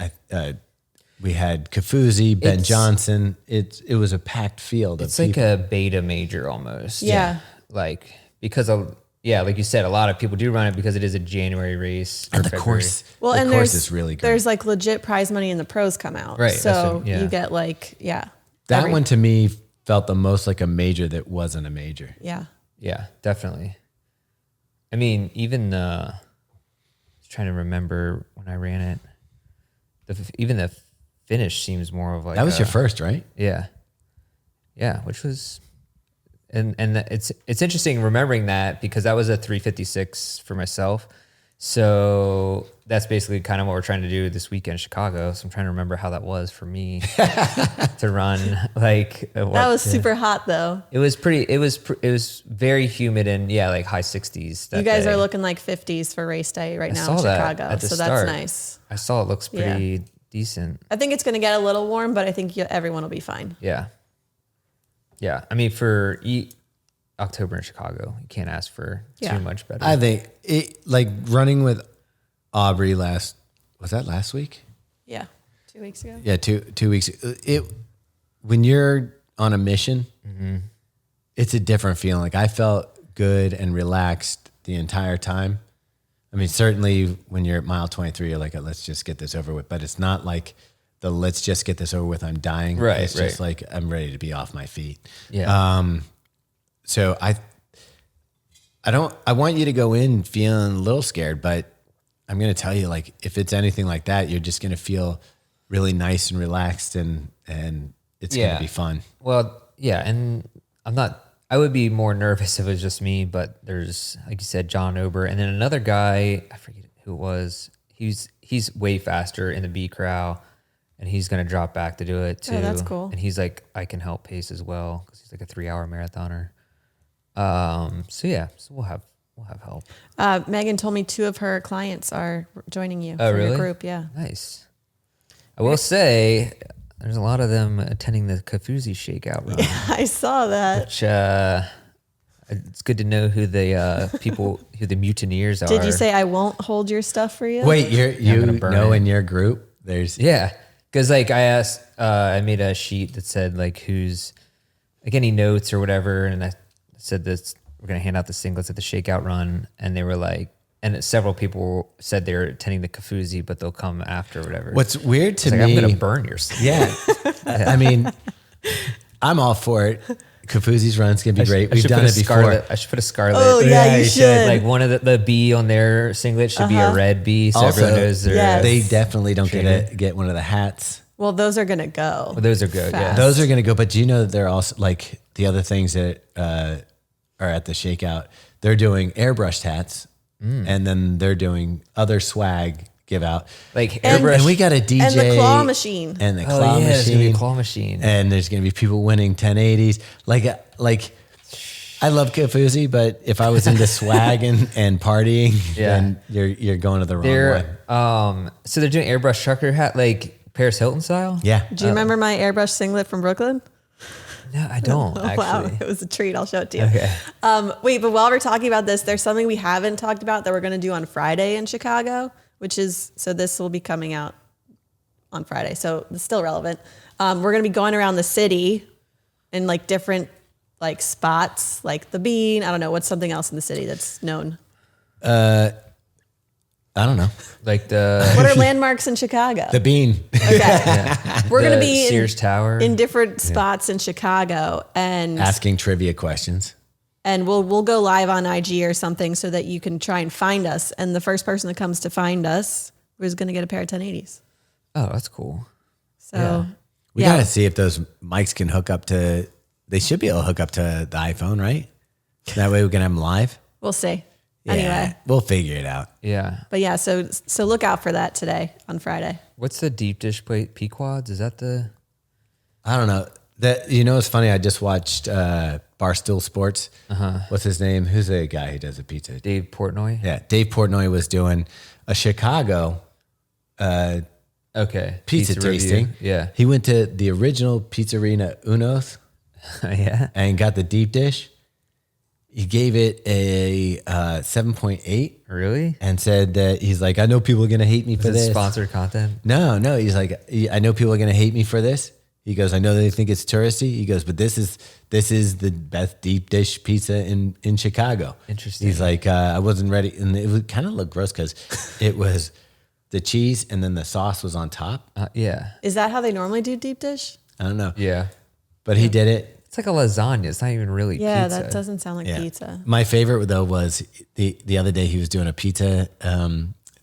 We had Kafuzi, Ben Johnson. It was a packed field of people.
It's like a beta major almost.
Yeah.
Like, because like you said, a lot of people do run it because it is a January race.
And the course,
Well,
the
and
course is really good.
There's like legit prize money and the pros come out.
Right,
So
that's what-
you get like,
that one to me felt the most like a major that wasn't a major.
Yeah.
Yeah, definitely. I mean, even I was trying to remember when I ran it. Even the finish seems more of like
That was your first, right?
Yeah, which was, and it's interesting remembering that because that was a 3:56 for myself. So that's basically kind of what we're trying to do this weekend in Chicago. So I'm trying to remember how that was for me to run. Like
That was super hot though.
It was pretty. It was very humid and like high 60s. That
You guys
day.
are looking like 50s for race day right now
saw
in
that
Chicago.
at the
So
start.
that's nice.
I saw it looks pretty decent.
I think it's going to get a little warm, but I think everyone will be fine.
Yeah. Yeah. I mean, for October in Chicago, you can't ask for too much better.
I think like running with Aubrey was that last week?
Yeah. 2 weeks ago.
Yeah, 2 weeks. When you're on a mission, it's a different feeling. Like I felt good and relaxed the entire time. I mean, certainly when you're at mile 23, you're like, let's just get this over with. But it's not like let's just get this over with. I'm dying.
Right,
It's just like I'm ready to be off my feet.
Yeah.
So I want you to go in feeling a little scared, but I'm going to tell you, like, if it's anything like that, you're just going to feel really nice and relaxed and it's going to be fun.
Well, yeah. And I would be more nervous if it was just me, but there's, like you said, John Ober, and then another guy, I forget who it was. He's way faster in the B corral, and he's going to drop back to do it too.
Oh, that's cool.
And he's like, I can help pace as well because he's like a 3-hour marathoner. So we'll have help.
Megan told me 2 of her clients are joining you
Oh,
for
really?
your group. Yeah.
Nice. I will say there's a lot of them attending the Kafuzi Shakeout run.
I saw that.
Which, it's good to know who the mutineers are.
Did you say I won't hold your stuff for you?
Wait, you
gonna burn
know
it.
in your group, there's
Yeah, because like I asked, I made a sheet that said like who's like any notes or whatever, and I said this we're gonna hand out the singlets at the Shakeout run, and they were like, and several people said they're attending the Kafuzi, but they'll come after or whatever.
What's weird to
It's like,
me.
I'm gonna burn your stuff.
Yeah. I mean, I'm all for it. Kafuzi's run's going to be great. We've done it before.
I should put a scarlet.
Oh, yeah, you should.
Like one of the B on their singlet should be a red B, so
Also,
everyone knows they're.
yes.
They definitely don't
Shaker.
get one of the hats.
Well, those are going to go.
Well, those are good. Yeah.
Fast.
Those are going to go, but do you know that they're also like the other things that are at the Shakeout? They're doing airbrushed hats, and then they're doing other swag give out.
Like
And-
airbrush.
And we got a DJ
And the claw machine.
and the
Oh,
claw
yeah, there's gonna be a
machine,
claw machine.
and there's going to be people winning 1080s. Like I love Kafuzi, but if I was into swag and partying,
Yeah.
then you're going to the wrong
they're
one.
so they're doing airbrush trucker hat like Paris Hilton style.
Yeah.
Do you remember my airbrush singlet from Brooklyn?
No, I don't
Oh, wow.
actually.
It was a treat. I'll show it to you.
Okay.
Wait, but while we're talking about this, there's something we haven't talked about that we're going to do on Friday in Chicago, which is, so this will be coming out on Friday. So it's still relevant. We're going to be going around the city in like different like spots, like the Bean. I don't know. What's something else in the city that's known?
I don't know.
Like the
What are landmarks in Chicago?
The Bean.
Okay. We're going to
the
be
Sears Tower.
in different spots in Chicago and
Asking trivia questions.
and we'll go live on IG or something so that you can try and find us. And the first person that comes to find us is going to get a pair of 1080s.
Oh, that's cool.
So
Yeah.
We got to see if those mics can hook up to, they should be able to hook up to the iPhone, right? That way we can have them live.
we'll see.
Yeah,
Anyway,
we'll figure it out.
Yeah.
but yeah, so look out for that today on Friday.
What's the deep dish plate Pequods? Is that the?
I don't know. That it's funny. I just watched Barstool Sports. What's his name? Who's the guy who does the pizza?
Dave Portnoy?
Yeah, Dave Portnoy was doing a Chicago
Okay.
pizza
review.
tasting.
Yeah.
He went to the original Pizzeria Uno's
Yeah.
and got the deep dish. He gave it a 7.8
Really?
and said that he's like, I know people are going to hate me for
Is it
this.
sponsored content?
No. He's like, I know people are going to hate me for this. He goes, I know they think it's touristy. He goes, but this is the best deep dish pizza in Chicago.
Interesting.
He's like, I wasn't ready. And it would kind of look gross because it was the cheese and then the sauce was on top.
Yeah.
Is that how they normally do deep dish?
I don't know.
Yeah.
But he did it.
It's like a lasagna. It's not even really
Yeah,
pizza.
that doesn't sound like pizza.
My favorite though was the other day he was doing a pizza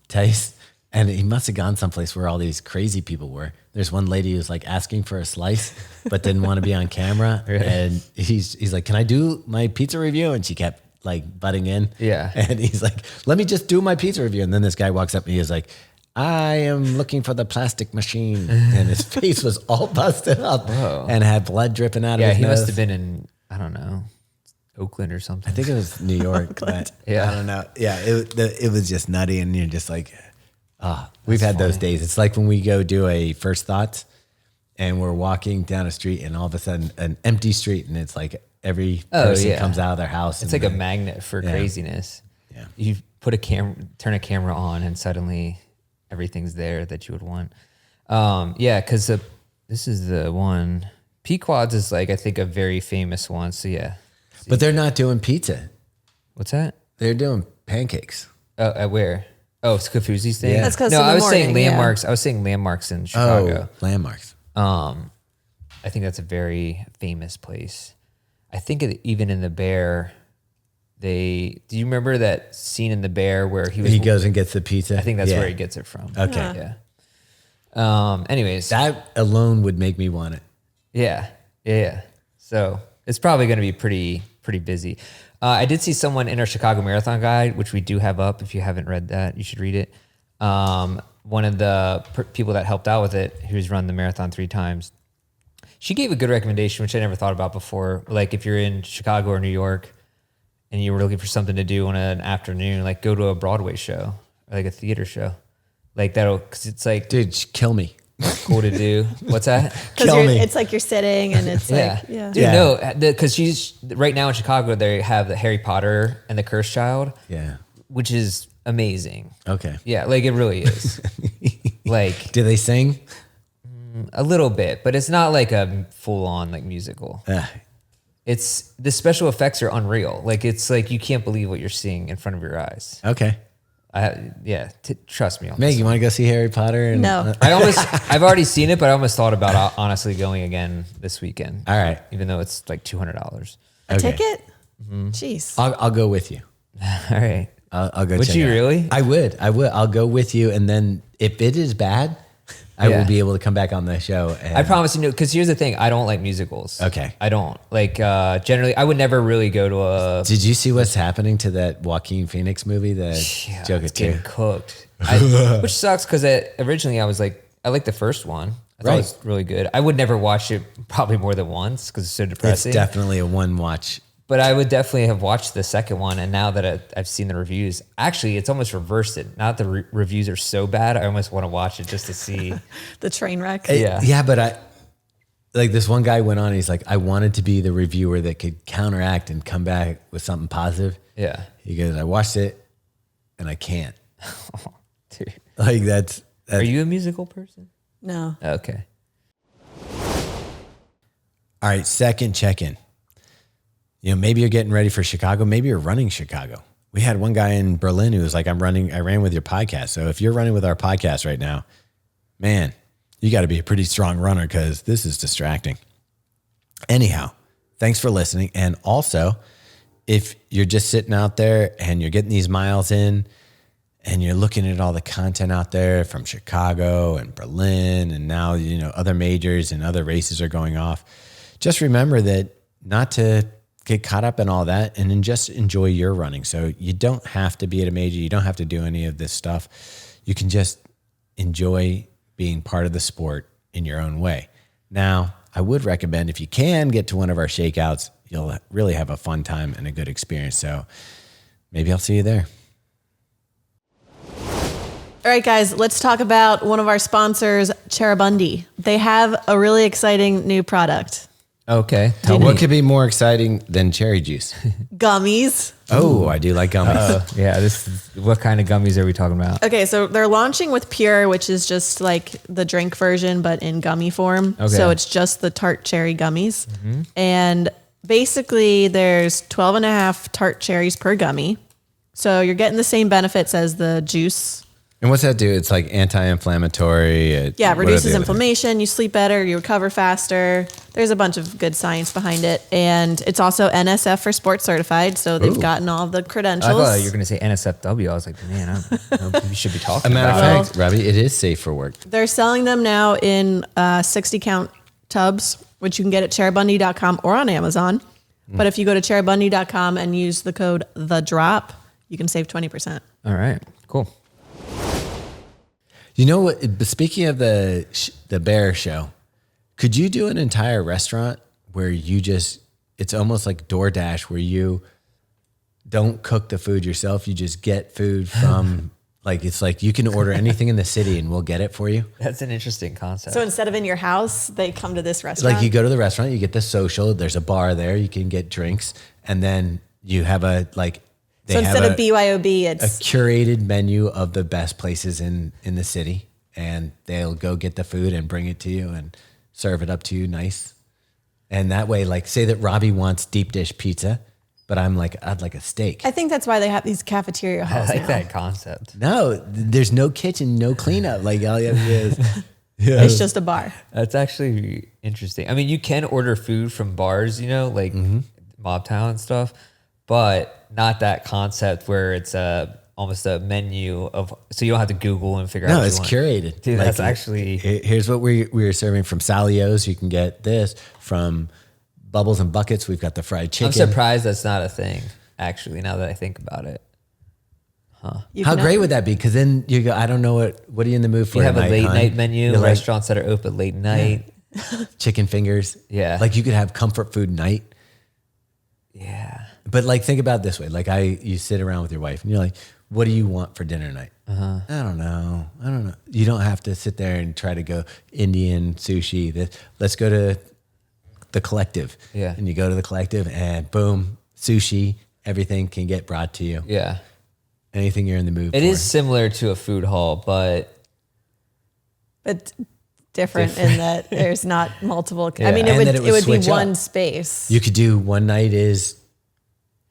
taste, and he must have gone someplace where all these crazy people were. There's one lady who was like asking for a slice, but didn't want to be on camera, and he's like, "Can I do my pizza review?" And she kept like butting in.
Yeah.
And he's like, "Let me just do my pizza review." And then this guy walks up and he was like, I am looking for the plastic machine. And his face was all busted up and had blood dripping out of his
he
nose.
must have been in, I don't know, Oakland or something.
I think it was New York. But
Yeah.
I don't know. Yeah, it was just nutty. And you're just like, we've had those days. It's like when we go do a First Thoughts and we're walking down a street and all of a sudden an empty street and it's like every person comes out of their house.
It's like a magnet for craziness.
Yeah.
You put turn a camera on and suddenly everything's there that you would want. Because this is the one. Pequod's is like, I think, a very famous one. So yeah.
But they're not doing pizza.
What's that?
They're doing pancakes.
Oh, at where? Oh, it's Kafuzi's thing?
Yeah.
That's 'cause
no,
in the
I was saying
morning, yeah.
landmarks. I was saying landmarks in Chicago.
Oh, landmarks.
I think that's a very famous place. I think even in The Bear, do you remember that scene in The Bear where he
goes and gets the pizza?
I think that's where he gets it from.
Okay.
Yeah. Anyways.
That alone would make me want it.
Yeah. So it's probably going to be pretty busy. I did see someone in our Chicago Marathon guide, which we do have up. If you haven't read that, you should read it. One of the people that helped out with it, who's run the marathon 3 times, she gave a good recommendation, which I never thought about before. Like if you're in Chicago or New York and you were looking for something to do on an afternoon, like go to a Broadway show or like a theater show. Like because it's like,
Dude, kill me.
cool to do. What's that?
Kill me.
It's like you're sitting and it's like,
Dude,
Yeah.
no, because she's right now in Chicago. They have the Harry Potter and the Cursed Child,
Yeah.
which is amazing.
Okay.
Yeah, like it really is. Like
Do they sing?
a little bit, but it's not like a full on like musical. It's the special effects are unreal. Like it's like you can't believe what you're seeing in front of your eyes.
Okay.
Trust me on
Meg,
this.
you want to go see Harry Potter?
No.
I've already seen it, but I almost thought about honestly going again this weekend.
All right.
Even though it's like $200.
a
Okay.
ticket? Jeez.
I'll go with you.
All right.
I'll go.
Would
check
you
it out.
really?
I would. I'll go with you, and then if it is bad, I
Yeah.
will be able to come back on the show. And
I promise you, because here's the thing: I don't like musicals.
Okay.
I don't like. Generally, I would never really go to a.
Did you see what's happening to that Joaquin Phoenix movie, the Joker
It's
2?
getting cooked, which sucks because originally I was like, I liked the first one. I thought it was really good. I would never watch it probably more than once because it's so
It's
depressing.
definitely a one watch.
But I would definitely have watched the second one, and now that I've seen the reviews, actually, it's almost reversed it. Not that the reviews are so bad, I almost want to watch it just to see.
The train wreck.
Yeah.
But like this one guy went on, he's like, I wanted to be the reviewer that could counteract and come back with something positive.
Yeah.
He goes, I watched it and I can't.
Dude.
Like that's
Are you a musical person?
No.
Okay.
all right. Second check-in. You know, maybe you're getting ready for Chicago. Maybe you're running Chicago. We had one guy in Berlin who was like, I ran with your podcast. So if you're running with our podcast right now, man, you got to be a pretty strong runner because this is distracting. Anyhow, thanks for listening. And also, if you're just sitting out there and you're getting these miles in and you're looking at all the content out there from Chicago and Berlin, and now, you know, other majors and other races are going off, just remember that not to get caught up in all that and then just enjoy your running. So you don't have to be at a major. You don't have to do any of this stuff. You can just enjoy being part of the sport in your own way. Now, I would recommend if you can get to one of our shakeouts, you'll really have a fun time and a good experience. So maybe I'll see you there.
All right, guys, let's talk about one of our sponsors, CHERIBUNDI. They have a really exciting new product.
Okay.
What could be more exciting than cherry juice?
Gummies.
Oh, I do like gummies.
Yeah. What kind of gummies are we talking about?
Okay, so they're launching with Pure, which is just like the drink version, but in gummy form.
Okay.
So it's just the tart cherry gummies. And basically, there's 12 and a half tart cherries per gummy. So you're getting the same benefits as the juice.
And what's that do? It's like anti-inflammatory.
Yeah, it reduces inflammation. You sleep better. You recover faster. There's a bunch of good science behind it. And it's also NSF for sports certified. So they've gotten all the credentials.
I thought you were going to say NSFW. I was like, man, we should be talking
A matter
about
of fact, Robbie, it is safe for work.
They're selling them now in 60-count tubs, which you can get at CHERIBUNDI.com or on Amazon. But if you go to CHERIBUNDI.com and use the code THEDROP, you can save 20%.
All right, cool.
You know what? Speaking of the bear show, could you do an entire restaurant where you just, it's almost like DoorDash where you don't cook the food yourself. You just get food from like, it's like you can order anything in the city and we'll get it for you.
That's an interesting concept.
So instead of in your house, they come to this restaurant?
Like you go to the restaurant, you get the social, there's a bar there, you can get drinks. And then you have a, like,
so instead of BYOB,
a
it's
curated menu of the best places in the city, and they'll go get the food and bring it to you and serve it up to you nice. And that way, like say that Robbie wants deep dish pizza, but I'm like, I'd like a steak.
I think that's why they have these cafeteria
I
halls
like
now.
that concept.
No, there's no kitchen, no cleanup. Like all you have to do is,
It's just a bar.
That's actually interesting. I mean, you can order food from bars, like Mob Town and stuff, but not that concept where it's almost a menu of, so you don't have to Google and figure out.
no,
what
it's
you want.
curated.
Dude,
Like,
that's actually.
Here's what we were serving from Salio's. You can get this from Bubbles and Buckets. We've got the fried chicken.
I'm surprised that's not a thing. Actually, now that I think about it,
You
How
can
great would that be? Because then you go, I don't know what are you in the mood for?
you have a
tonight,
late
hon?
night menu,
You're like,
restaurants that are open late night.
chicken fingers.
Yeah.
Like you could have comfort food night.
Yeah.
But like, think about it this way. Like you sit around with your wife and you're like, what do you want for dinner tonight? I don't know. You don't have to sit there and try to go Indian sushi. Let's go to the Collective.
Yeah.
And you go to the Collective and boom, sushi, everything can get brought to you.
Yeah.
Anything you're in the mood for.
It is similar to a food hall, but
different in that there's not multiple. I mean,
And
it
that it
would
would
be
switch up.
one space.
You could do one night is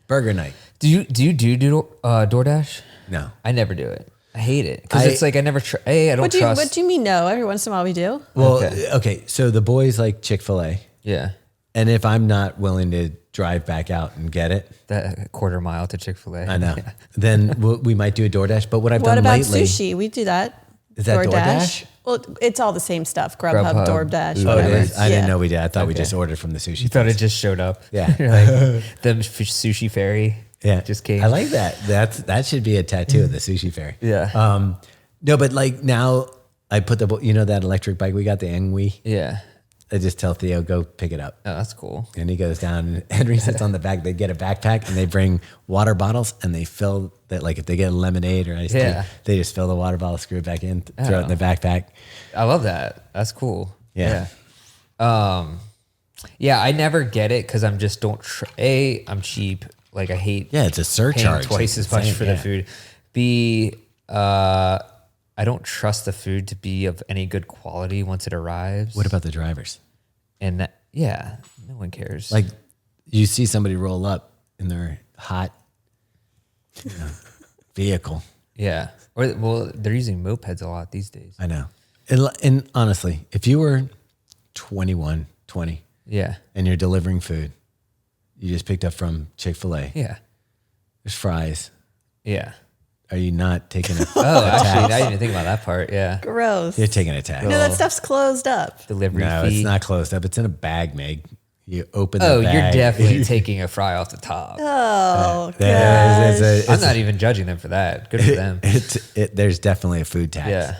burger night.
do you do DoorDash?
No.
I never do it. I hate it because it's like I never. I don't
What do
trust.
you mean? No, every once in a while we do.
Well,
Okay.
okay. So the boys like Chick-fil-A.
Yeah,
And if I'm not willing to drive back out and get it,
that quarter mile to Chick-fil-A.
I know, then we might do a DoorDash. But what I've
What
done
about
lately,
sushi? We do that.
Is that DoorDash?
Well, it's all the same stuff. Grubhub,
Grubhub.
DoorDash,
Oh, it
whatever.
is? I didn't
Yeah.
know we did. I thought we
Okay.
just ordered from the sushi.
You thought
place.
it just showed up.
Yeah.
You're like the sushi ferry.
Yeah,
just came.
I like that. That should be a tattoo of the sushi fairy.
Yeah.
No, but like now I put that electric bike we got, the Engwe.
Yeah.
I just tell Theo, go pick it up.
Oh, that's cool.
And he goes down and Henry sits on the back. They get a backpack and they bring water bottles and they fill that. Like if they get a lemonade or iced tea, they just fill the water bottle, screw it back in, throw it in the backpack.
I love that. That's cool.
Yeah.
Yeah, I never get it because I'm just I'm cheap. Like I hate
Yeah, it's a surcharge.
paying twice as much for the food. B, I don't trust the food to be of any good quality once it arrives.
What about the drivers?
And no one cares.
Like you see somebody roll up in their hot vehicle.
yeah, they're using mopeds a lot these days.
I know. And honestly, if you were 21, 20,
Yeah,
and you're delivering food, you just picked up from Chick-fil-A,
yeah,
there's fries.
yeah.
Are you not taking a
Oh, actually, I didn't even think about that part. Yeah,
Gross.
You're taking a tax.
No, that stuff's closed up.
delivery
No,
fee.
it's not closed up. It's in a bag, Meg. You open
Oh,
the bag.
you're definitely taking a fry off the top.
Oh,
I'm not even judging them for that. Good for them.
There's definitely a food tax.
Yeah.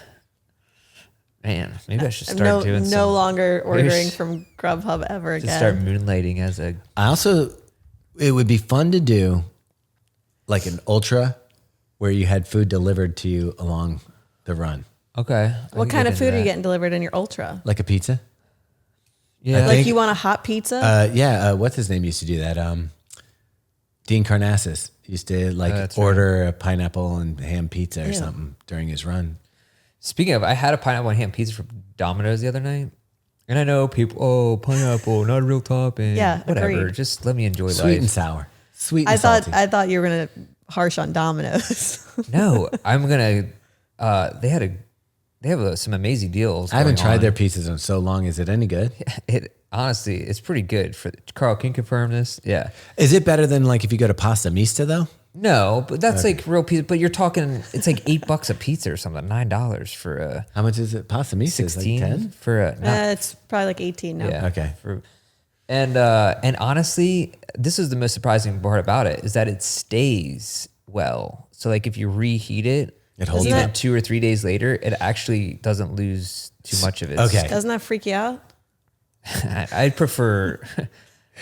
Man, maybe I should
I'm
start doing
no longer ordering
sh-
from Grubhub ever again.
Just start moonlighting as a.
It would be fun to do like an ultra where you had food delivered to you along the run.
Okay.
What kind of food are you getting delivered in your Ultra?
Like a pizza?
Yeah.
Like you want a hot pizza?
What's his name used to do that? Dean Carnassus used to
That's
order a pineapple and ham pizza or something during his run.
Speaking of, I had a pineapple and ham pizza from Domino's the other night. And I know people, pineapple, not a real topping.
Yeah,
whatever.
agreed.
Just let me enjoy life.
Sweet and sour. Sweet and salty.
I thought you were gonna harsh on Domino's.
No, I'm gonna. They have some amazing deals.
I haven't
going
tried
on.
their pizzas in so long. Is it any good?
It honestly, it's pretty good. For Carl, can you confirm this? Yeah.
Is it better than like if you go to Pasta Mista though?
No, but that's like real pizza. But you're talking, it's like $8 a pizza or something. $9 for a
How much is it? Pasta Mista is like
16
10?
for a.
It's probably like 18 now.
Yeah.
Okay.
And honestly, this is the most surprising part about it is that it stays well. So like if you reheat it,
It holds
even
up.
2 or 3 days later, it actually doesn't lose too much of it.
Okay.
Doesn't that freak you out?
I prefer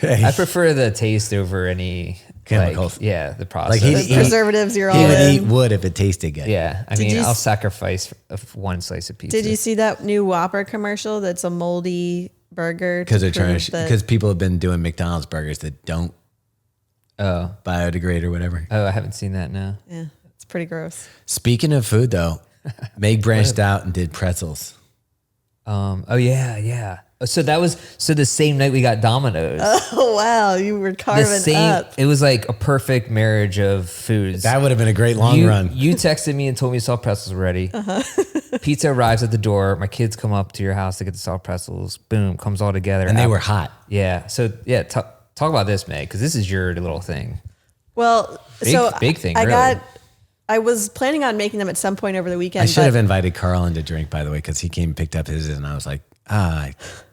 the taste over any
Chemicals.
the process.
Like he'd
The
eat-
preservatives you're all
He would eat
in.
wood if it tasted good.
yeah, I
Did
mean,
you
I'll
s-
sacrifice one slice of pizza.
Did you see that new Whopper commercial that's a moldy burger?
Because they're trying
prove
to,
that-
because people have been doing McDonald's burgers that don't biodegrade or whatever.
I haven't seen that now.
yeah, it's pretty gross.
Speaking of food though, Meg branched out and did pretzels.
Yeah. So that was the same night we got Domino's.
Oh wow, you were
The
carving
same.
up.
It was like a perfect marriage of foods.
That would have been a great long
you,
run.
You texted me and told me soft pretzels were ready. Pizza arrives at the door. My kids come up to your house to get the soft pretzels. Boom, comes all together.
And they were hot.
Yeah. So yeah, talk about this, Meg, because this is your little thing.
Well,
Big thing,
I
really.
I was planning on making them at some point over the weekend.
I should have
but
invited Carl in to drink, by the way, because he came and picked up his, and I was like,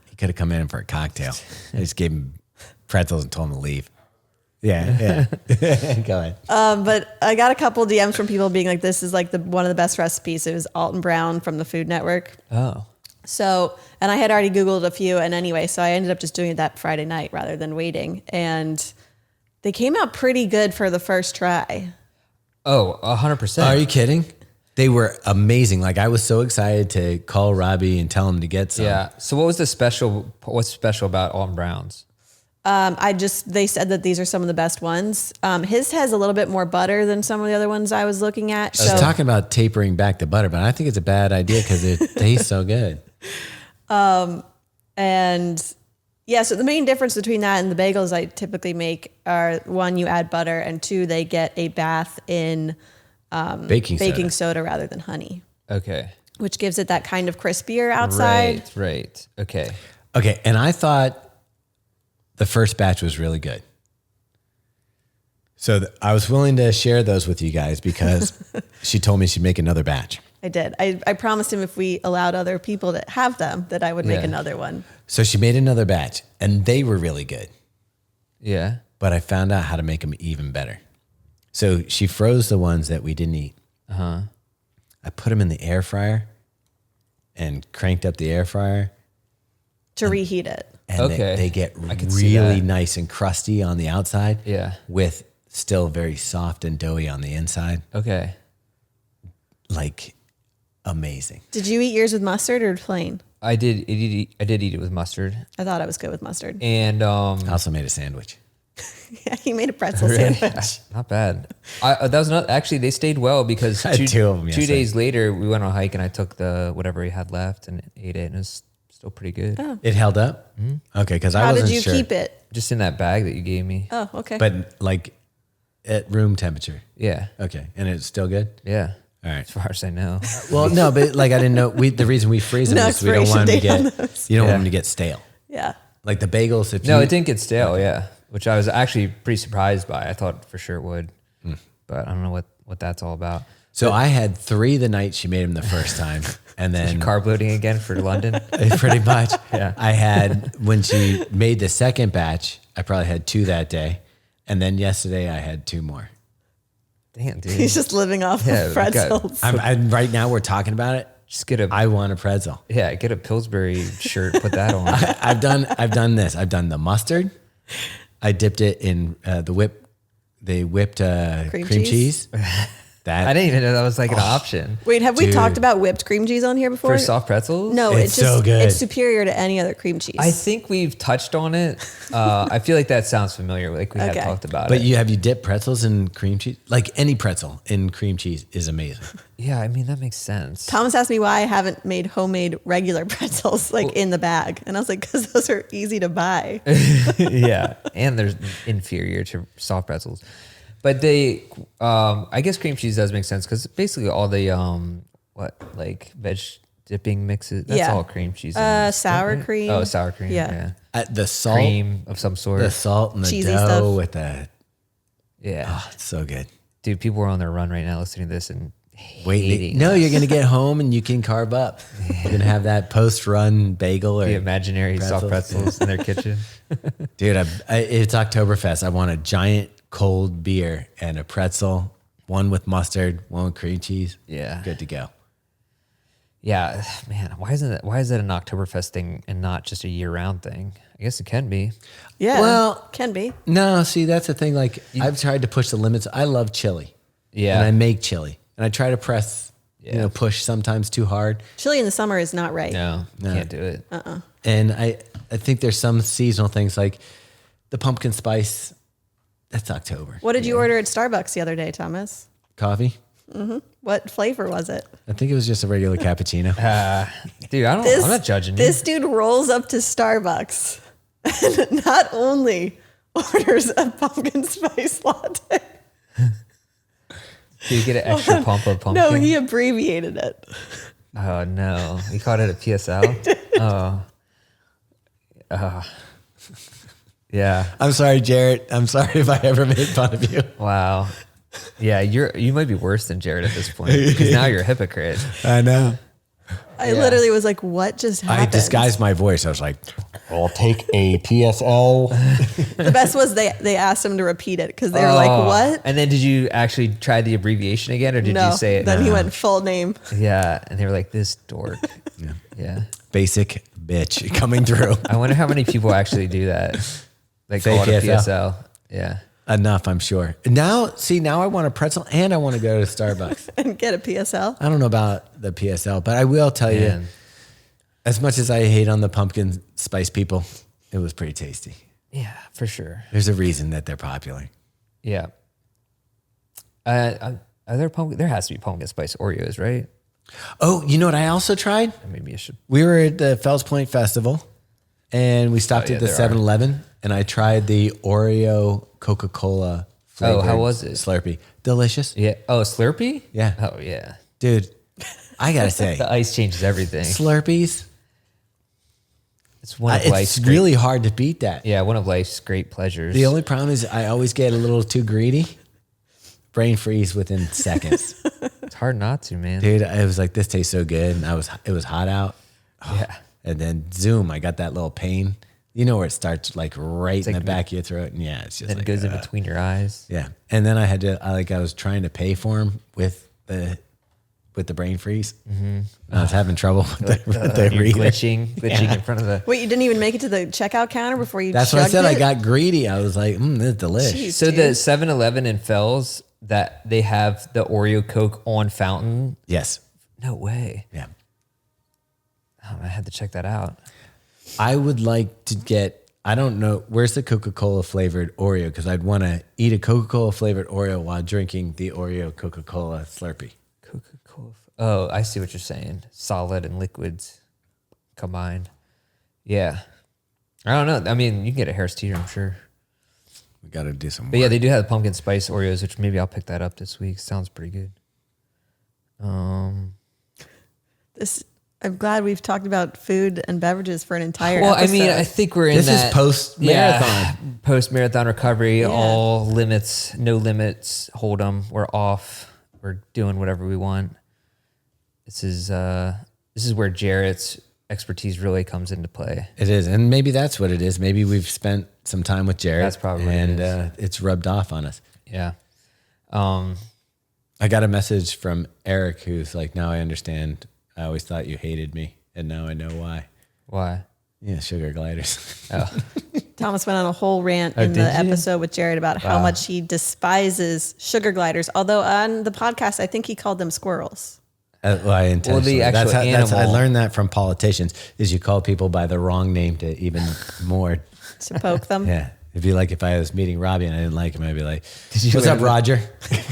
he could have come in for a cocktail. I just gave him pretzels and told him to leave. Yeah. Go ahead.
But I got a couple DMs from people being like, "This is like one of the best recipes." It was Alton Brown from the Food Network.
Oh.
So, and I had already Googled a few, and anyway, so I ended up just doing it that Friday night rather than waiting, and they came out pretty good for the first try.
Oh, 100%.
Are you kidding? They were amazing. Like I was so excited to call Robbie and tell him to get some.
Yeah. So what was the special? What's special about Alton Brown's?
They said that these are some of the best ones. His has a little bit more butter than some of the other ones I was looking at.
I was talking about tapering back the butter, but I think it's a bad idea because it tastes so good.
And yeah, so the main difference between that and the bagels I typically make are one, you add butter, and two, they get a bath in
Baking
soda rather than honey,
Okay.
which gives it that kind of crispier outside.
Right. Okay.
Okay, and I thought the first batch was really good. So I was willing to share those with you guys because she told me she'd make another batch.
I did. I promised him if we allowed other people to have them, that I would make
Yeah.
another one.
So she made another batch, and they were really good.
Yeah.
But I found out how to make them even better. So she froze the ones that we didn't eat. I put them in the air fryer and cranked up the air fryer.
To reheat it.
And
Okay.
they get
I can see
really
that.
nice and crusty on the outside.
Yeah.
With still very soft and doughy on the inside.
Okay.
Like amazing.
Did you eat yours with mustard or plain?
I did eat it with mustard.
I thought I was good with mustard.
And
I also made a sandwich.
Yeah, he made a pretzel sandwich.
not bad. That was not actually. They stayed well because
I had two of them
2
yesterday.
days later we went on a hike and I took the whatever we had left and ate it and it was still pretty good.
Oh.
It held up? Okay, because I
How
wasn't
did you
sure.
keep it?
Just in that bag that you gave me.
Oh, okay.
But like at room temperature.
Yeah.
Okay. And it's still good?
Yeah.
All right.
As far as I know.
Well, no, but like I didn't know. The reason we freeze them
No
is we don't want them to
expiration
get.
date on those.
You don't
Yeah.
want them to get stale.
Yeah.
Like the bagels. If
No,
you,
it didn't get stale. Yeah, which I was actually pretty surprised by. I thought for sure it would, but I don't know what that's all about.
So I had 3 the night she made them the first time, and then
Carb loading again for London.
pretty much.
Yeah.
I had when she made the second batch. I probably had 2 that day, and then yesterday I had 2 more.
Damn, dude.
He's just living off
Yeah,
of pretzels.
I'm right now we're talking about it.
Just get a
I want a pretzel.
get a Pillsbury shirt. Put that on.
I've done this. I've done the mustard. I dipped it in the whipped cream
cheese?
cheese. That
I didn't even know that was like an option
Wait, have we
Dude.
talked about whipped cream cheese on here before?
for soft pretzels.
No,
It's
it's just
so good.
it's superior to any other cream cheese.
I think we've touched on it. I feel like that sounds familiar. Like we
Okay.
have talked about
But
it.
have you dipped pretzels in cream cheese? Like any pretzel in cream cheese is amazing.
Yeah, I mean that makes sense.
Thomas asked me why I haven't made homemade regular pretzels like in the bag, and I was like, because those are easy to buy.
Yeah, and they're inferior to soft pretzels. But I guess cream cheese does make sense because basically all the like veg dipping mixes. That's
Yeah.
all cream cheese.
Sour cream.
Oh, sour cream.
Yeah.
Yeah.
The salt,
Cream of some sort.
the salt and the
Cheesy
dough
stuff.
with the
Yeah.
it's so good.
Dude, people are on their run right now listening to this and
Wait,
hating
no,
us.
you're gonna get home and you can carb up. You're gonna have that post-run bagel or
the imaginary soft pretzels in their kitchen.
dude. It's Oktoberfest. I want a giant cold beer and a pretzel, one with mustard, one with cream cheese.
Yeah.
Good to go.
Yeah, man, why is that an Oktoberfest thing and not just a year-round thing? I guess it can be.
Yeah.
Well-
can be.
No, see, that's the thing. Like, I've tried to push the limits. I love chili.
Yeah.
And I make chili. And I try to press,
Yeah.
push sometimes too hard.
Chili in the summer is not right.
No, you can't do it.
And I think there's some seasonal things like the pumpkin spice. That's October.
What did you order at Starbucks the other day, Thomas?
Coffee.
What flavor was it?
I think it was just a regular cappuccino.
Dude, I'm not judging you.
This dude rolls up to Starbucks and not only orders a pumpkin spice latte.
Do you get an extra pump of pumpkin?
No, he abbreviated it.
Oh no, he called it a PSL. Yeah.
I'm sorry, Jarrett. I'm sorry if I ever made fun of you.
Wow. Yeah, you might be worse than Jared at this point because now you're a hypocrite.
I know.
I literally was like, what just happened?
I disguised my voice. I was like, I'll take a PSL.
The best was they asked him to repeat it because they were like, what?
And then did you actually try the abbreviation again, or did
No.
you say it?
Then he went full name.
Yeah, and they were like, "This dork." Yeah.
Basic bitch coming through.
I wonder how many people actually do that. Like
Say
call it a
PSL.
PSL. Yeah.
Enough, I'm sure. Now I want a pretzel and I want to go to Starbucks.
And get a PSL.
I don't know about the PSL, but I will tell you,
Man.
as much as I hate on the pumpkin spice people, it was pretty tasty.
Yeah, for sure.
There's a reason that they're popular.
Yeah. Are there pumpkin? There has to be pumpkin spice Oreos, right?
Oh, you know what I also tried?
Maybe I should.
We were at the Fells Point Festival and we stopped
yeah,
at the
there are.
7-Eleven and I tried the Oreo Coca-Cola flavored
how was it?
Slurpee. Delicious.
Yeah. Oh, Slurpee?
Yeah.
Oh, yeah.
Dude, I got to say,
The ice changes everything.
Slurpees,
It's one of
it's
life's
really hard to beat that.
Yeah, one of life's great pleasures.
The only problem is I always get a little too greedy. Brain freeze within seconds.
It's hard not to, man.
Dude, I was like, this tastes so good. And it was hot out.
Yeah.
And then zoom, I got that little pain. You know where it starts like right in the back of your throat. And yeah, it's just
Then
like,
it goes in between your eyes.
yeah. And then I was trying to pay for them with the brain freeze. Mm-hmm. I was having trouble with the
You're
reader.
glitching in front of the.
Wait, you didn't even make it to the checkout counter before you
That's what I
chugged
said.
it?
I got greedy. I was like, this is delicious.
Jeez.
So
dude.
the 7-Eleven in Fells that they have the Oreo Coke on fountain.
Yes.
No way.
Yeah.
Oh, I had to check that out.
I would like to get, I don't know, where's the Coca-Cola flavored Oreo? Because I'd want to eat a Coca-Cola flavored Oreo while drinking the Oreo Coca-Cola Slurpee.
Coca-Cola. Oh, I see what you're saying. Solid and liquids combined. Yeah. I don't know. I mean, you can get a Harris Teeter, I'm sure.
We got to do some
But yeah, they do have pumpkin spice Oreos, which maybe I'll pick that up this week. Sounds pretty good.
I'm glad we've talked about food and beverages for an entire
Well,
episode.
I mean, I think we're in
This is
that
post-marathon.
Post-marathon recovery,
Yeah.
all limits, no limits, hold 'em. We're off. We're doing whatever we want. This is where Jarrett's expertise really comes into play.
It is. And maybe that's what it is. Maybe we've spent some time with Jared.
That's probably what
and
it
it's rubbed off on us.
Yeah.
I got a message from Eric who's like, now I understand. I always thought you hated me. And now I know why.
Why?
Yeah, sugar gliders.
Oh.
Thomas went on a whole rant in
did
the
you?
episode with Jared about how much he despises sugar gliders. Although on the podcast, I think he called them squirrels.
Well, I intentionally.
Well, the actual
I
animal.
learned that from politicians. Is you call people by the wrong name to even more.
To poke them.
Yeah. It'd be like if I was meeting Robbie and I didn't like him, I'd be like,
you
"What's
learn
up, Roger?"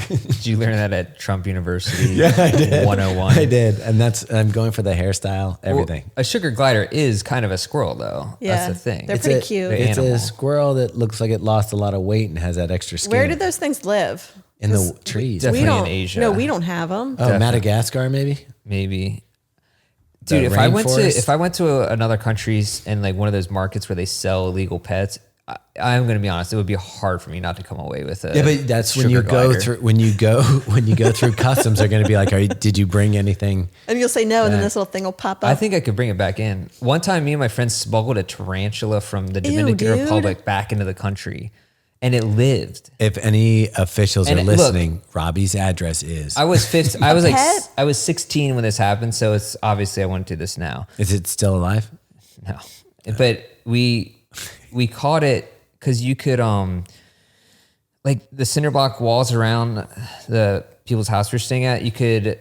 Did you learn that at Trump University?
Yeah, I did.
101.
I did, and I'm going for the hairstyle, everything.
Well, a sugar glider is kind of a squirrel, though.
Yeah,
That's the thing.
they're pretty cute.
It's
animal.
a squirrel that looks like it lost a lot of weight and has that extra skin.
Where did those things live?
in the trees?
Definitely
We don't.
in Asia.
No, we don't have them.
Oh, Madagascar, maybe.
Maybe.
The
Dude,
rainforest?
if I went to another countries and like one of those markets where they sell illegal pets, I'm going to be honest, it would be hard for me not to come away with it.
Yeah, but that's when you go through when you go through customs. They're going to be like, did you bring anything?
And you'll say no, and then this little thing will pop up.
I think I could bring it back in. One time, me and my friends smuggled a tarantula from the Dominican
dude.
Republic back into the country, and it lived.
If any officials
And
are
look,
listening, Robbie's address is.
I was 15. I was like,
pet?
I was 16 when this happened, so it's obviously I wouldn't do this now.
Is it still alive?
No, but we caught it because you could like the cinder block walls around the people's house we're staying at. You could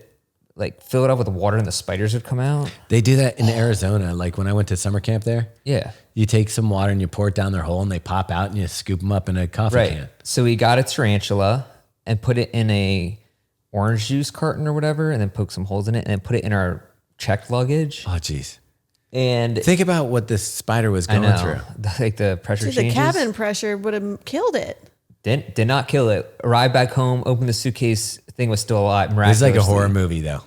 like fill it up with water, and the spiders would come out.
They do that in Arizona. Like when I went to summer camp there,
Yeah.
you take some water and you pour it down their hole, and they pop out, and you scoop them up in a coffee
Right.
can.
So we got a tarantula and put it in a orange juice carton or whatever, and then poke some holes in it, and then put it in our checked luggage.
Oh, jeez.
And
Think about what this spider was
I
going
know,
through.
like the pressure
Dude, the
changes.
cabin pressure would have killed it.
Did not kill it. Arrived back home, opened the suitcase, thing was still alive.
It's like a
miraculously.
horror movie, though.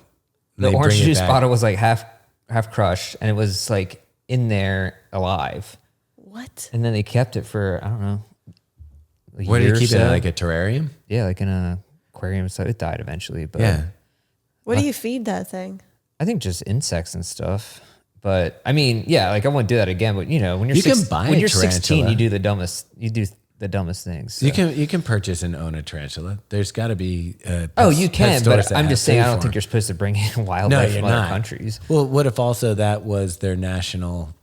The
They
orange
bring it
juice
back.
bottle was like half crushed, and it was like in there alive.
What?
And then they kept it for I don't know.
Where do you keep it? Like a terrarium?
Yeah, like in a aquarium. So it died eventually. But
Yeah.
What do you feed that thing?
I think just insects and stuff. But I mean, yeah, like I wouldn't do that again. But you know, when you're
You can buy
when
a
you're 16,
tarantula.
you do the dumbest things. So.
You can purchase and own a tarantula. There's got to be.
Oh, you can, but I'm just saying, I don't
think
think you're supposed to bring in
No,
wildlife
you're
from other
not.
countries.
Well, what if also that was their national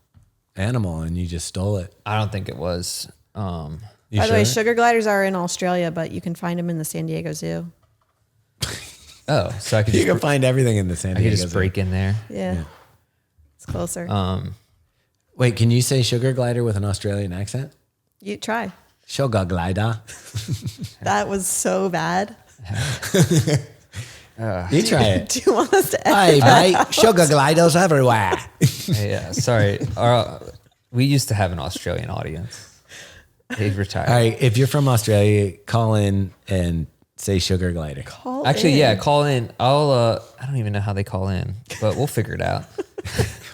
animal and you just stole it?
I don't think it was.
You
By the way,
sure?
sugar gliders are in Australia, but you can find them in the San Diego Zoo.
Oh, so I could
You
just
can find everything in the San
I could
Diego.
just
Zoo.
break in there.
Yeah. It's closer.
Wait, can you say sugar glider with an Australian accent?
You try.
Sugar glider.
That was so bad.
You try it.
Do you want us to
Hey, mate, sugar gliders everywhere.
Yeah, sorry. We used to have an Australian audience. They've retired.
All right, if you're from Australia, call in and say sugar glider.
call
Actually,
in?
yeah, call in. I don't even know how they call in, but we'll figure it out.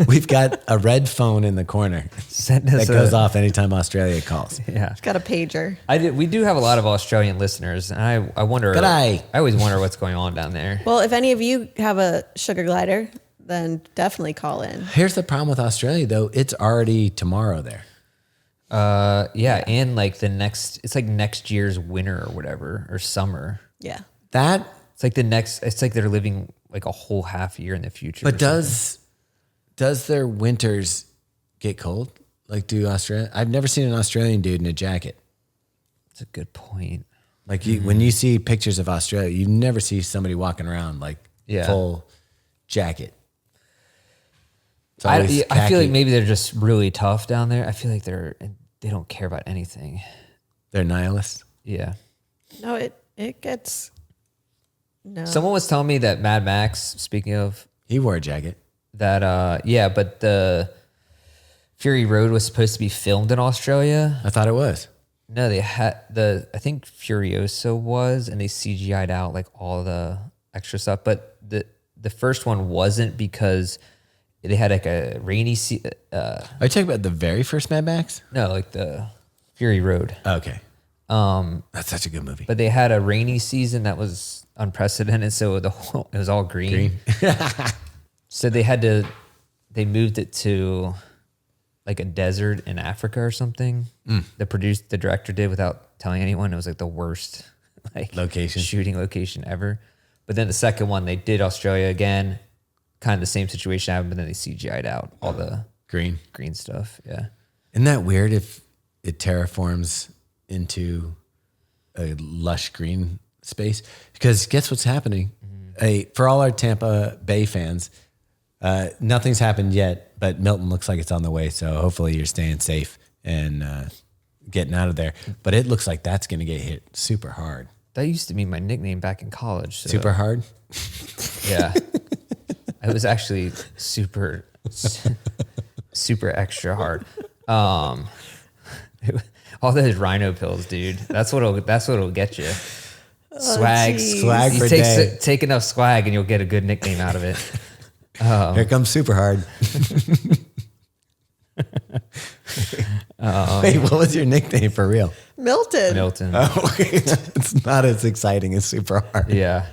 We've got a red phone in the corner
Send
that
us
goes off anytime Australia calls.
Yeah.
Got a pager.
We do have a lot of Australian listeners, and I wonder.
G'day.
I always wonder what's going on down there.
Well, if any of you have a sugar glider, then definitely call in.
Here's the problem with Australia, though. It's already tomorrow there.
Yeah, and like it's like next year's winter or whatever, or summer.
Yeah.
That,
It's like they're living like a whole half year in the future.
but
or something.
does their winters get cold? Like, do Australia? I've never seen an Australian dude in a jacket.
That's a good point.
Like when you see pictures of Australia, you never see somebody walking around like
Yeah.
full jacket. It's
I
always
feel
khaki.
like maybe they're just really tough down there. I feel like they don't care about anything.
They're nihilists.
Yeah.
No, it gets no.
Someone was telling me that Mad Max, speaking of
He wore a jacket.
that, but the Fury Road was supposed to be filmed in Australia.
I thought it was.
No, they had I think Furiosa was, and they CGI'd out like all the extra stuff. But the first one wasn't because they had like a rainy
Are you talking about the very first Mad Max?
no, like the Fury Road.
Okay. That's such a good movie.
But they had a rainy season that was unprecedented, so it was all green. So they moved it to like a desert in Africa or something. The director did without telling anyone. It was like the worst like
Location.
shooting location ever. But then the second one, they did Australia again, kind of the same situation happened, but then they CGI'd out all the
Green.
green stuff. Yeah.
Isn't that weird? it terraforms into a lush green space. Because guess what's happening? For all our Tampa Bay fans, nothing's happened yet, but Milton looks like it's on the way. So hopefully you're staying safe and getting out of there. But it looks like that's going to get hit super hard.
That used to be my nickname back in college. So.
Super hard?
Yeah. It was actually super extra hard. All those rhino pills, dude. That's what'll get you. Swag
for day.
Take enough swag and you'll get a good nickname out of it.
Here comes super hard. Wait, what was your nickname for real?
Milton.
Oh, it's not as exciting as super hard.
Yeah.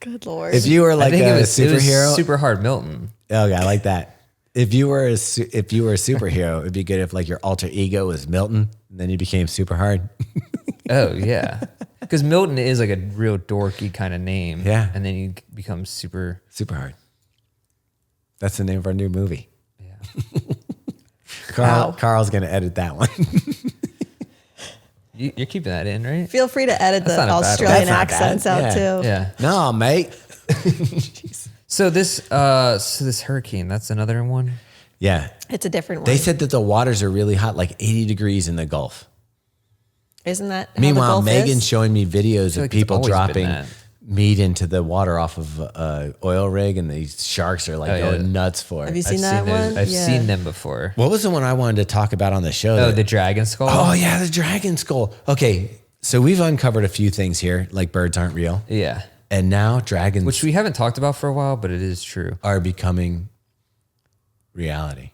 Good Lord.
If you were like
it
a
was
superhero,
super hard Milton.
okay, I like that. If you were a superhero, it'd be good if like your alter ego was Milton, and then you became super hard.
Oh yeah, because Milton is like a real dorky kind of name.
Yeah,
and then you become super
hard. That's the name of our new movie.
Yeah.
Carl's gonna edit that one.
You're keeping that in, right?
Feel free to edit
That's
the
not a bad
Australian
one. That's not
accents
bad.
out
Yeah.
too.
Yeah.
No, mate.
So this hurricane, that's another one.
Yeah,
It's a different one.
they said that the waters are really hot, like 80 degrees in the Gulf.
Isn't that how
Meanwhile,
the Gulf
Megan's
is?
showing me videos of
like it's
people
always been
dropping
that.
meat into the water off of oil rig, and these sharks are like
Oh, yeah.
going nuts for
Have
it.
you seen that one?
I've
Yeah.
seen them before.
What was the one I wanted to talk about on the show?
Oh, the dragon skull.
Oh yeah, the dragon skull. Okay, so we've uncovered a few things here, like birds aren't real,
Yeah.
and now dragons,
Which we haven't talked about for a while, but it is true.
are becoming reality.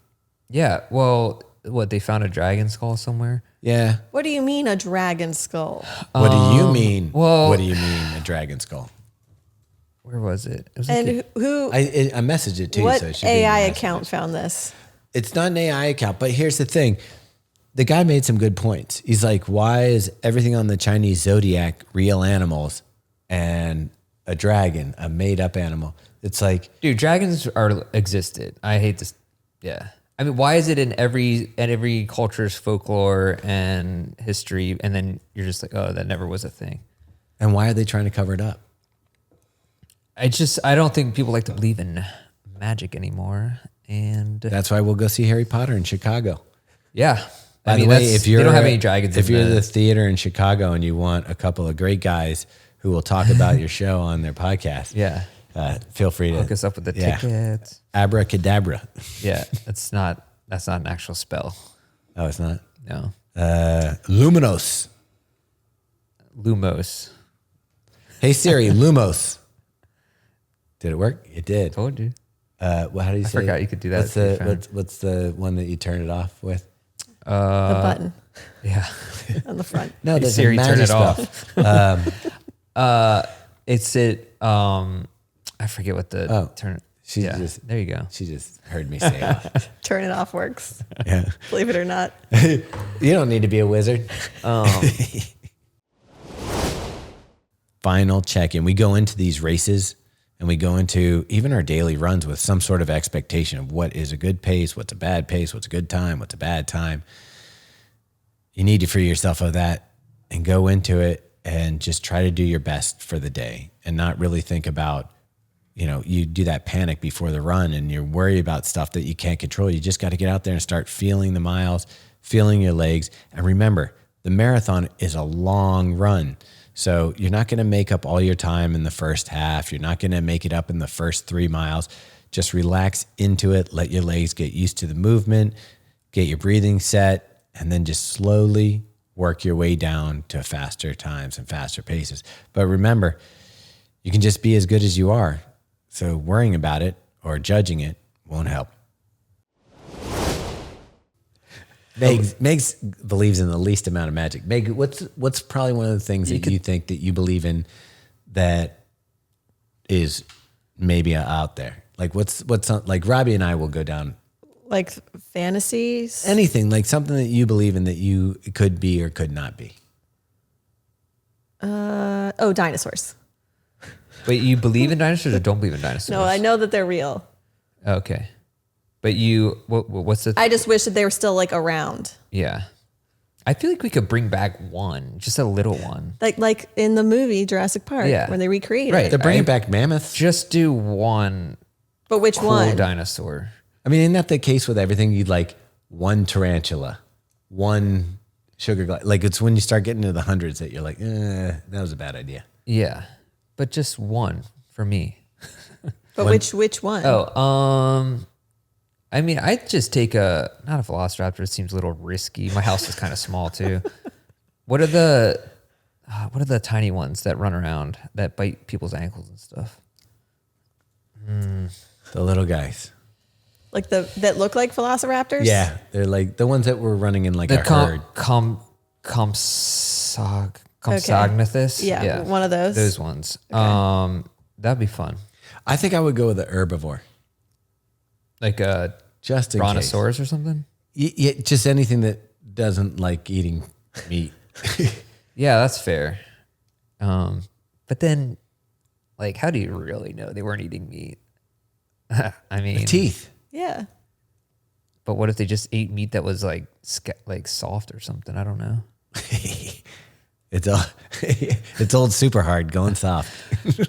Yeah. Well, what, they found a dragon skull somewhere?
Yeah.
What do you mean a dragon skull?
What do you mean?
well-
what do you mean a dragon skull?
Where was it? It was like
And who?
I messaged it to you.
What
So it should be in your
AI
messages.
account found this?
It's not an AI account, but here's the thing. The guy made some good points. He's like, why is everything on the Chinese zodiac real animals and a dragon, a made up animal? It's like,
dude, dragons existed. I hate this. Yeah. I mean, why is it in every culture's folklore and history, and then you're just like, oh, that never was a thing?
and why are they trying to cover it up?
I don't think people like to believe in magic anymore. And
That's why we'll go see Harry Potter in Chicago.
yeah.
By the way, if you're
they don't have any dragons.
if
in
you're the theater in Chicago and you want a couple of great guys who will talk about your show on their podcast,
yeah,
feel free to
hook us up with the
yeah.
tickets.
Abracadabra.
Yeah, that's not an actual spell.
Oh, it's not.
No,
Luminos.
Lumos.
Hey Siri, Lumos. Did it work? It did.
Told you.
Well, how do you say?
forgot you could do that
What's
with your
the
phone.
what's the one that you turn it off with?
The button
Yeah.
on the front.
No,
Hey,
there's
Siri,
a
turn
magic
it
spell.
off. It's it. I forget what the
Oh,
turn.
she
Yeah,
just-
there you go.
She just heard me say it.
Turn it off works.
Yeah.
Believe it or not.
You don't need to be a wizard. Final check-in. We go into these races and we go into even our daily runs with some sort of expectation of what is a good pace, what's a bad pace, what's a good time, what's a bad time. You need to free yourself of that and go into it and just try to do your best for the day and not really think about, you do that panic before the run and you're worried about stuff that you can't control. You just got to get out there and start feeling the miles, feeling your legs. And remember, the marathon is a long run. So you're not going to make up all your time in the first half. You're not going to make it up in the first 3 miles. Just relax into it. Let your legs get used to the movement, get your breathing set, and then just slowly work your way down to faster times and faster paces. But remember, you can just be as good as you are. So worrying about it or judging it won't help. Megs believes in the least amount of magic. Meg, what's probably one of the things that you think that you believe in that is maybe out there? Like what's like Robbie and I will go down
Like fantasies.
anything, like something that you believe in that you could be or could not be.
Dinosaurs.
Wait, you believe in dinosaurs or don't believe in dinosaurs?
No, I know that they're real.
Okay, but what's the?
I just wish that they were still like around.
Yeah, I feel like we could bring back one, just a little one.
Like in the movie Jurassic Park,
Yeah.
where they recreate
Right.
it.
They're bringing back mammoths.
Just do one
But which
cool
one?
dinosaur.
I mean, isn't that the case with everything? You'd like one tarantula, one sugar glass. Like it's when you start getting into the hundreds that you're like, that was a bad idea.
Yeah, but just one for me.
But which one?
I mean, I'd just take not a velociraptor. It seems a little risky. My house is kind of small too. What are the tiny ones that run around that bite people's ankles and stuff?
The little guys.
Like that look like velociraptors?
Yeah, they're like the ones that were running in like
The
a herd.
Compsognathus.
Yeah, one of those.
Those ones. That'd be fun.
I think I would go with the herbivore,
Like a
just in
brontosaurus or something.
case. Yeah, just anything that doesn't like eating meat.
Yeah, that's fair. But then, like, how do you really know they weren't eating meat? I mean,
Teeth.
Yeah.
but what if they just ate meat that was like soft or something? I don't know.
It's old super hard going soft.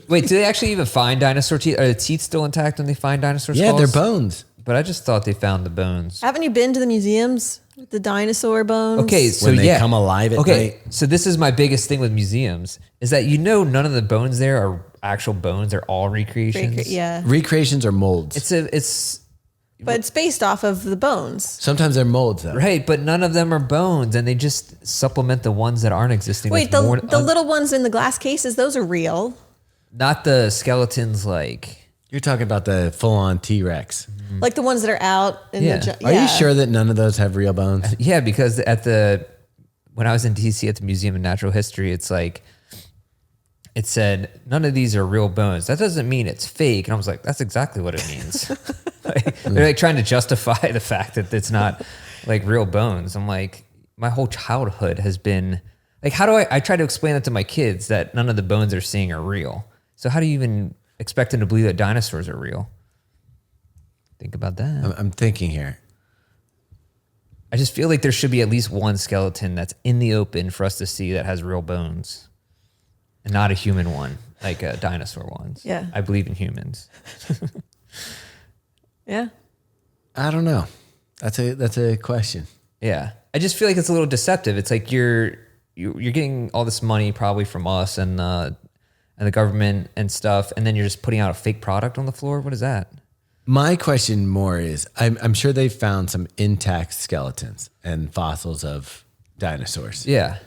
Wait, do they actually even find dinosaur teeth? Are the teeth still intact when they find dinosaur
Yeah,
skulls?
they're bones.
But I just thought they found the bones.
Haven't you been to the museums with the dinosaur bones?
Okay, so
When they
yeah.
come alive at
okay,
night.
so this is my biggest thing with museums is that none of the bones there are actual bones. They're all recreations.
Yeah.
Recreations are molds.
But it's based off of the bones.
Sometimes they're molds though.
Right, but none of them are bones, and they just supplement the ones that aren't existing.
Wait,
with
the little ones in the glass cases, those are real.
not the skeletons. Like,
You're talking about the full-on T-Rex.
Like the ones that are out in
Yeah.
the
Are you sure that none of those have real bones?
yeah, because when I was in DC at the Museum of Natural History, it's like it said none of these are real bones. That doesn't mean it's fake. And I was like, that's exactly what it means. They're like trying to justify the fact that it's not like real bones. I'm like, my whole childhood has been like, how do I try to explain that to my kids that none of the bones they're seeing are real? So how do you even expect them to believe that dinosaurs are real? Think about that.
I'm thinking here.
I just feel like there should be at least one skeleton that's in the open for us to see that has real bones and not a human one, like dinosaur ones.
Yeah.
I believe in humans.
Yeah.
I don't know. That's a question.
Yeah. I just feel like it's a little deceptive. It's like you're getting all this money probably from us and the government and stuff, and then you're just putting out a fake product on the floor. What is that?
My question more is, I'm sure they found some intact skeletons and fossils of dinosaurs.
Yeah.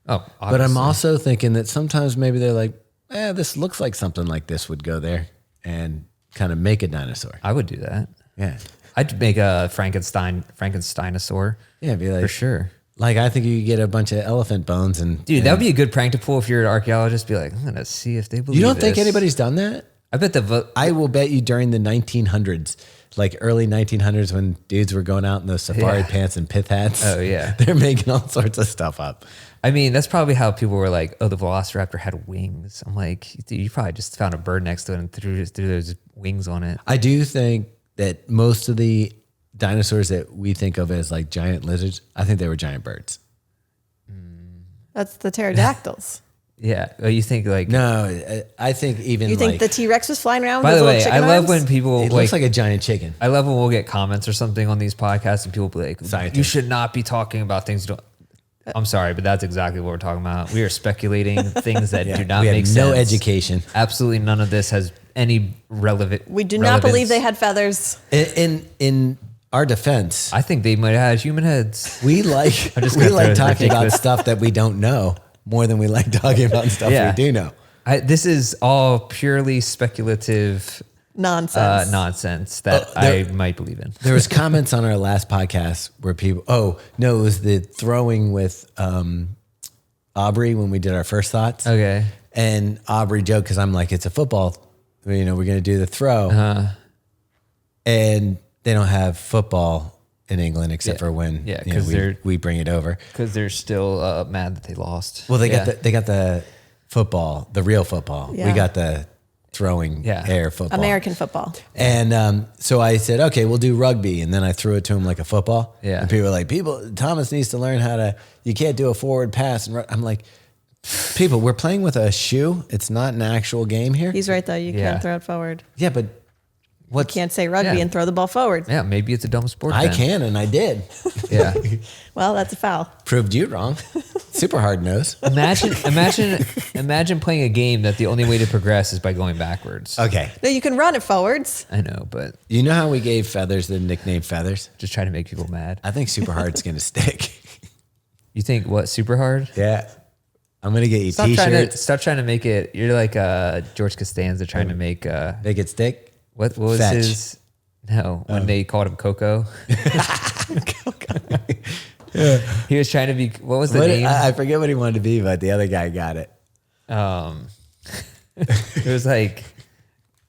Oh,
But I'm
obviously.
also thinking that sometimes maybe they're like, this looks like something like this would go there and kind of make a dinosaur.
I would do that.
Yeah.
I'd make a Frankensteinosaur.
Yeah, be like,
For sure.
Like, I think you could get a bunch of elephant bones and...
Dude, that would be a good prank to pull if you're an archaeologist. Be like, I'm going to see if they believe
You don't think
this.
anybody's done that?
I bet
I will bet you during the 1900s, like early 1900s when dudes were going out in those safari
Yeah.
pants and pith hats.
Oh, yeah.
They're making all sorts of stuff up.
I mean, that's probably how people were like, oh, the velociraptor had wings. I'm like, dude, you probably just found a bird next to it and threw those wings on it.
I do think that most of the dinosaurs that we think of as like giant lizards, I think they were giant birds.
That's the pterodactyls.
Yeah. Oh, you think like...
No, I think even
You think
like,
the T-Rex was flying around with
By
those
the
little
way,
chicken
I love
arms?
when people
it looks like a giant chicken.
I love when we'll get comments or something on these podcasts and people be like,
Scientists.
you should not be talking about things. I'm sorry, but that's exactly what we're talking about. We are speculating things that do not
we have
make sense.
no education.
Absolutely none of this has any relevant.
We do not believe they had feathers.
In our defense,
I think they might have had human heads.
we like
just
we
gonna
like
throw
talking about
ridiculous-
stuff that we don't know more than we like talking about stuff
Yeah.
we do know.
This is all purely speculative
Nonsense.
nonsense that
there-
I might believe in.
There was comments on our last podcast where people, it was the throwing with Aubrey when we did our first thoughts.
Okay.
And Aubrey joked, because I'm like, it's a football, we're going to do the throw. And they don't have football in England except for when
Yeah,
you know,
'cause
we bring it over.
Because they're still mad that they lost.
Well, they
Yeah.
got the football, the real football.
Yeah.
We got the throwing air football.
American football.
And so I said, okay, we'll do rugby. And then I threw it to him like a football.
Yeah.
And people were like, Thomas needs to learn how to, you can't do a forward pass. And I'm like, people, we're playing with a shoe. It's not an actual game here.
He's right, though. You can't throw it forward.
Yeah, but
you can't say rugby and throw the ball forward.
Yeah, maybe it's a dumb sport.
I can, and I did.
Yeah.
Well, that's a foul.
Proved you wrong. Super hard nose.
Imagine playing a game that the only way to progress is by going backwards.
Okay.
No, you can run it forwards.
I know, but
You know how we gave Feathers the nickname Feathers?
just trying to make people mad.
I think super hard's going to stick.
You think what, super hard?
Yeah. I'm going to get you
Stop
t-shirts.
trying to make it. You're like George Costanza trying to make
Make it stick.
what was
Fetch.
his? No, when they called him Coco. He was trying to be. What was the name?
I forget what he wanted to be, but the other guy got it.
It was like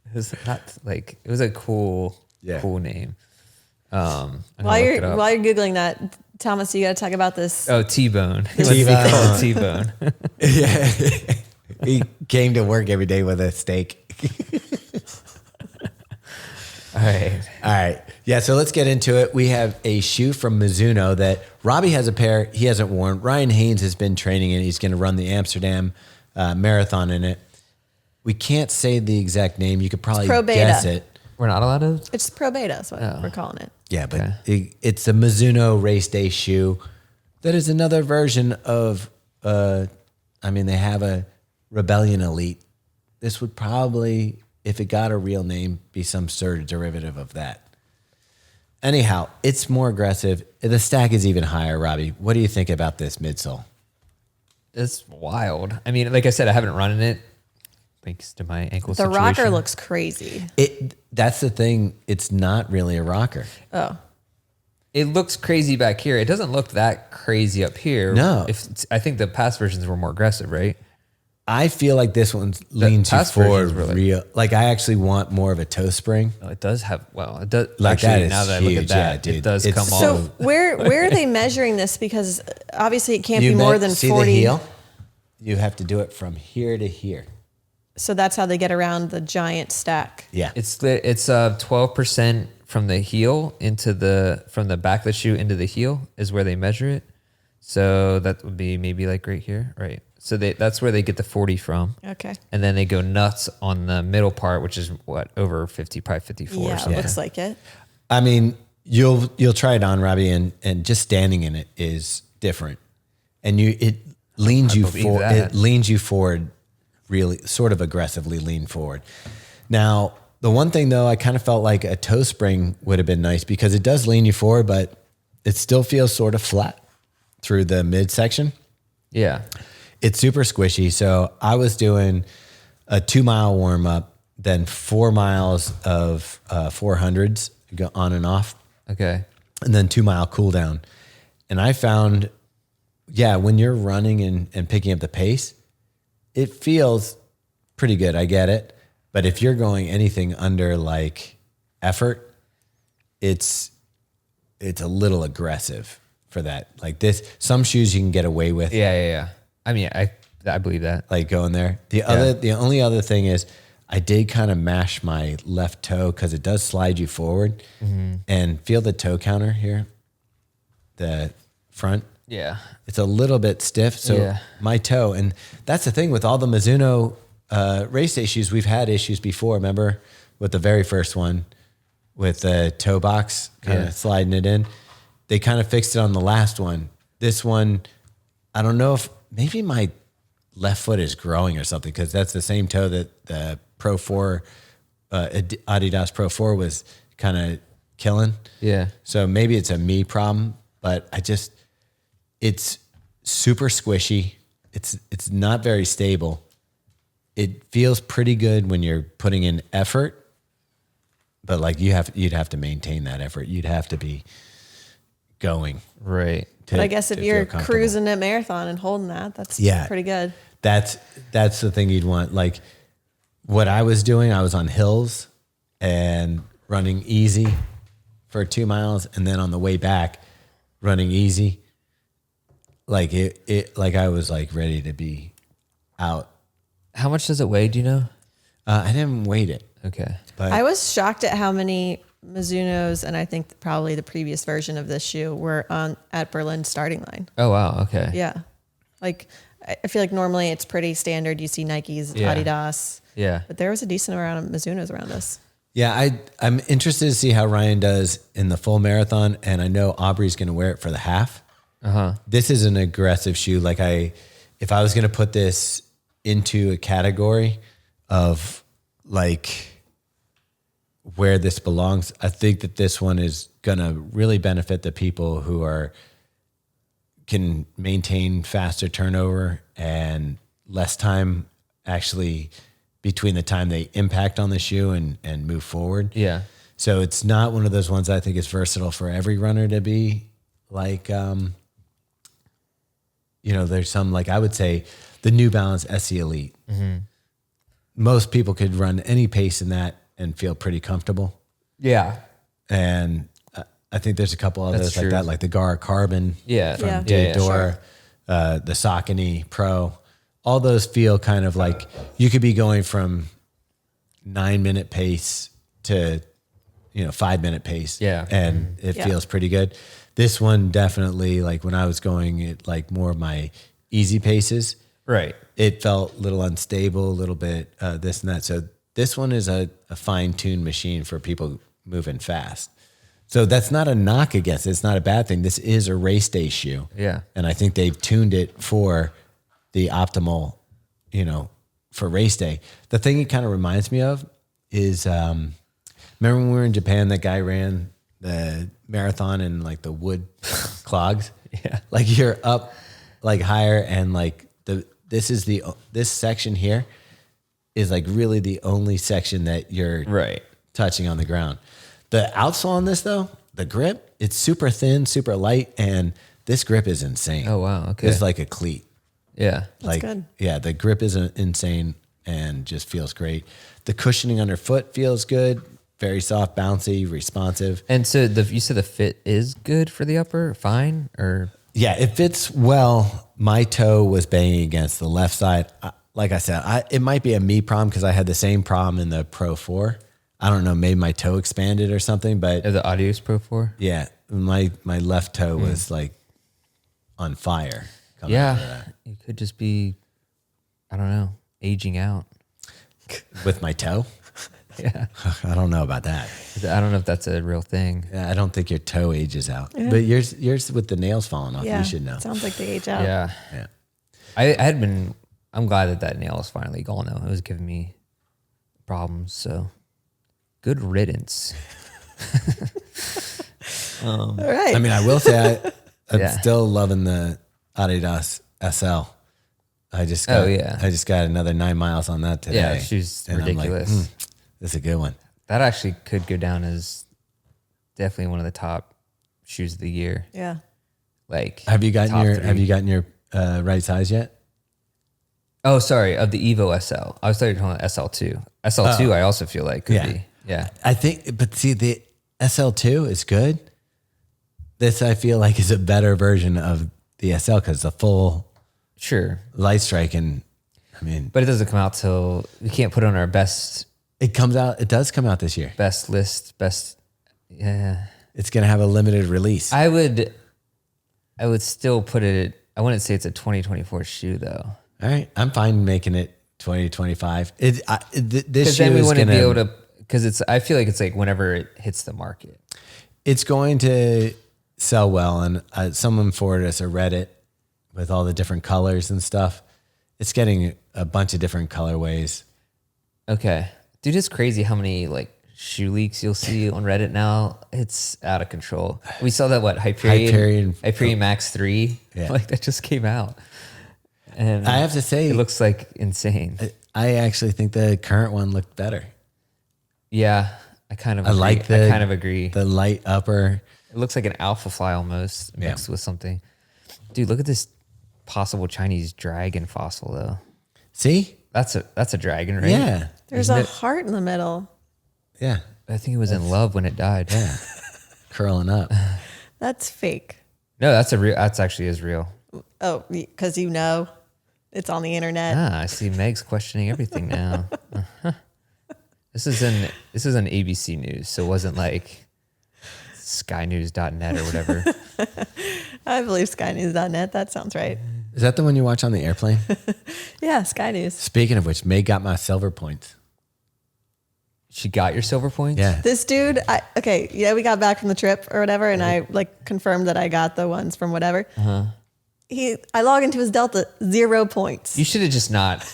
it was not like it was a cool name.
While you're googling that, Thomas, you got to talk about this.
Oh, T-Bone. He
T-Bone.
wants to be called T-Bone.
Yeah. He came to work every day with a steak.
All right.
Yeah, so let's get into it. We have a shoe from Mizuno that Robbie has a pair he hasn't worn. Ryan Haynes has been training in. He's going to run the Amsterdam marathon in it. We can't say the exact name. You could probably
Pro Beta.
guess it.
We're not allowed to.
It's Pro Beta. That's what we're calling it.
Yeah, but it's a Mizuno race day shoe that is another version of, they have a Rebellion Elite. This would probably, if it got a real name, be some sort of derivative of that. Anyhow, it's more aggressive. The stack is even higher, Robbie. What do you think about this midsole?
It's wild. I mean, like I said, I haven't run in it thanks to my ankle
The
situation.
rocker looks crazy.
That's the thing. It's not really a rocker.
Oh.
It looks crazy back here. It doesn't look that crazy up here.
No.
I think the past versions were more aggressive, right?
I feel like this one leans you
past
forward
version's really-
real. Like I actually want more of a toe spring.
Oh, it does have. Well, it does.
Like
actually,
that is
now that I look
huge,
at that,
yeah, dude.
it does
It's
come
So
off.
where are they measuring this? Because obviously it can't be more than
see
40.
the heel? You have to do it from here to here.
So that's how they get around the giant stack.
Yeah.
It's 12% from the heel from the back of the shoe into the heel is where they measure it. So that would be maybe like right here, right? So that's where they get the 40 from.
Okay.
And then they go nuts on the middle part, which is what, over 50, probably 54 or
Yeah,
something.
it looks like it.
I mean, you'll try it on, Robbie, and just standing in it is different. And it leans you
believe
forward.
that.
It leans you forward, really sort of aggressively lean forward. Now, the one thing though, I kind of felt like a toe spring would have been nice because it does lean you forward, but it still feels sort of flat through the midsection.
Yeah.
It's super squishy. So I was doing a 2 mile warm up, then 4 miles of 400s go on and off,
Okay.
and then 2 mile cool down. And I found, when you're running and picking up the pace, it feels pretty good. I get it. But if you're going anything under like effort, it's a little aggressive for that. Like this, some shoes you can get away with.
Yeah. I mean, I believe that.
Like going there. The only other thing is I did kind of mash my left toe because it does slide you forward, and feel the toe counter here, the front.
Yeah.
It's a little bit stiff. So my toe, and that's the thing with all the Mizuno race issues, we've had issues before. Remember with the very first one with the toe box kind of sliding it in, they kind of fixed it on the last one. This one, I don't know if maybe my left foot is growing or something, because that's the same toe that the Pro 4, Adidas Pro 4 was kind of killing.
Yeah.
So maybe it's a me problem, but it's super squishy. It's not very stable. It feels pretty good when you're putting in effort, but like you'd have to maintain that effort. You'd have to be going.
Right.
But I guess if you're
feel comfortable.
cruising a marathon and holding that, that's pretty good.
That's the thing you'd want. Like what I was doing, I was on hills and running easy for 2 miles, and then on the way back, running easy. Like like I was like ready to be out.
How much does it weigh? Do you know?
I didn't weight it.
Okay.
But
I was shocked at how many Mizunos, and I think probably the previous version of this shoe were on at Berlin's starting line.
Oh, wow. Okay.
Yeah. Like, I feel like normally it's pretty standard. You see Nikes,
Yeah.
Adidas.
Yeah.
But there was a decent amount of Mizunos around us.
yeah, I'm interested to see how Ryan does in the full marathon, and I know Aubrey's going to wear it for the half. This is an aggressive shoe. Like if I was going to put this into a category of like where this belongs, I think that this one is going to really benefit the people who can maintain faster turnover and less time actually between the time they impact on the shoe and move forward.
Yeah.
So it's not one of those ones I think is versatile for every runner to be like, there's some, like I would say the New Balance SE Elite. Most people could run any pace in that and feel pretty comfortable.
Yeah.
And I think there's a couple others like that, like the Gara Carbon
Yeah.
from
Yeah.
Diadora, the Saucony Pro. All those feel kind of like you could be going from 9-minute pace to 5-minute pace.
Yeah.
And it
Yeah.
feels pretty good. This one definitely, like when I was going at like more of my easy paces,
Right.
it felt a little unstable, a little bit this and that. So this one is a fine-tuned machine for people moving fast. So that's not a knock against it. It's not a bad thing. This is a race day shoe.
Yeah.
And I think they've tuned it for the optimal, for race day. The thing it kind of reminds me of is, remember when we were in Japan, that guy ran the marathon in like the wood clogs?
Yeah.
Like you're up like higher and like this section here is like really the only section that you're
Right.
touching on the ground. The outsole on this though, the grip, it's super thin, super light, and this grip is insane.
Oh, wow. Okay.
It's like a cleat.
Yeah.
Like,
good.
yeah, the grip is insane and just feels great. The cushioning underfoot feels good, very soft, bouncy, responsive.
And so you said the fit is good for the upper, fine, or?
Yeah, it fits well. My toe was banging against the left side. Like I said, it might be a me problem because I had the same problem in the Pro 4. I don't know, maybe my toe expanded or something, but
The Audios Pro 4?
yeah, my left toe was like on fire. coming out of
Yeah. It could just be, I don't know, aging out.
that. With my toe?
Yeah.
I don't know about that.
I don't know if that's a real thing.
Yeah, I don't think your toe ages out. But yours with the nails falling off,
Yeah.
you should know.
Sounds like they age out.
Yeah.
Yeah.
I'm glad that nail is finally gone though. It was giving me problems. So good riddance.
All right.
I mean, I will say I'm
Yeah.
still loving the Adidas SL. I just got another 9 miles on that today.
Yeah, she's
And I'm like,
ridiculous.
this is a good one.
That actually could go down as definitely one of the top shoes of the year.
Yeah.
Like,
Have you gotten
top three.
your right size yet?
Oh, sorry, of the Evo SL. I was talking about SL2. SL2, I also feel like could
Yeah.
be. Yeah.
I think, but see, the SL2 is good. This I feel like is a better version of the SL because the full
Sure.
light strike, and I mean,
But it doesn't come out till we can't put it on our best
it comes out. It does come out this year.
list. Yeah.
It's going to have a limited release.
I would still put it, I wouldn't say it's a 2024 shoe though.
All right, I'm fine making it 2025. This
Because
shoe
then we
is
wouldn't
gonna,
be able to, because I feel like it's like whenever it hits the market.
It's going to sell well, and someone forwarded us a Reddit with all the different colors and stuff. It's getting a bunch of different colorways.
Okay. Dude, it's crazy how many like shoe leaks you'll see on Reddit now. It's out of control. We saw that, Hyperion Max 3.
Yeah.
Like that just came out. And
I have to say,
it looks like insane.
I actually think the current one looked better.
Yeah. I kind of agree.
The light upper.
It looks like an alpha fly almost mixed with something. Dude, look at this possible Chinese dragon fossil though.
See?
That's a dragon, right?
Yeah.
There's a heart in the middle.
Yeah.
I think it was in love when it died.
Yeah. Curling up.
That's fake.
No, that's actually is real.
Oh, because it's on the internet.
I see Meg's questioning everything now. This is an ABC News, so it wasn't like skynews.net or whatever.
I believe skynews.net. That sounds right.
Is that the one you watch on the airplane?
Yeah, Sky News.
Speaking of which, May got my silver points.
She got your silver points?
Yeah.
This dude, we got back from the trip or whatever, and I like confirmed that I got the ones from whatever. I log into his Delta, 0 points.
You should have just not.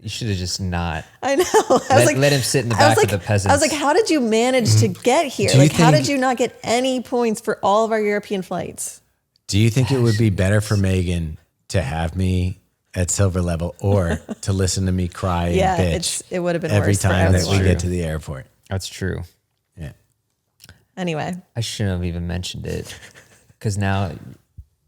You should have just not.
I know.
Let him sit in the back of the peasants.
I was like, how did you manage to get here? Like, how did you not get any points for all of our European flights?
Do you think it would be better for Megan to have me at silver level or to listen to me cry and bitch
it would have been
every
worse for
time that we
everyone.
get to the airport?
That's true.
Yeah.
Anyway,
I shouldn't have even mentioned it because now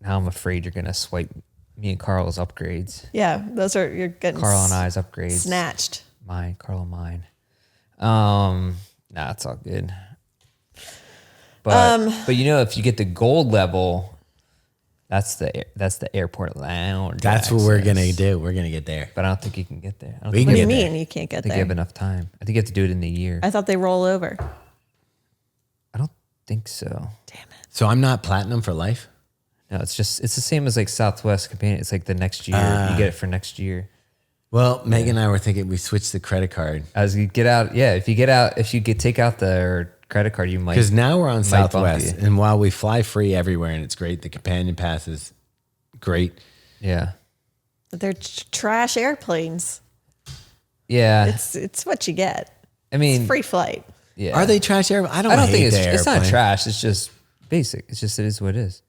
I'm afraid you're gonna swipe me and Carl's upgrades.
yeah, you're getting
Carl and I's upgrades.
snatched.
Mine, Carl and mine. Nah, it's all good. But if you get the gold level, that's the airport lounge.
That's what we're going to do. We're going to get there.
But I don't think you can get there.
We
What do you
get
mean
there.
you can't get
I think you
there?
have enough time. I think you have to do it in the year.
I thought they roll over.
I don't think so.
Damn it.
So I'm not platinum for life?
No, it's the same as like Southwest Companion. It's like the next year. You get it for next year.
Well, Megan and I were thinking we switched the credit card.
As you get out, if you take out the credit card, you might.
Because now we're on
might bump
Southwest.
you.
And while we fly free everywhere and it's great, the companion pass is great.
Yeah.
But they're trash airplanes.
Yeah.
It's what you get.
I mean,
It's free flight.
yeah.
Are they trash air? I don't
think
hate
it's not
airplane.
trash. It's just basic. It is what it is.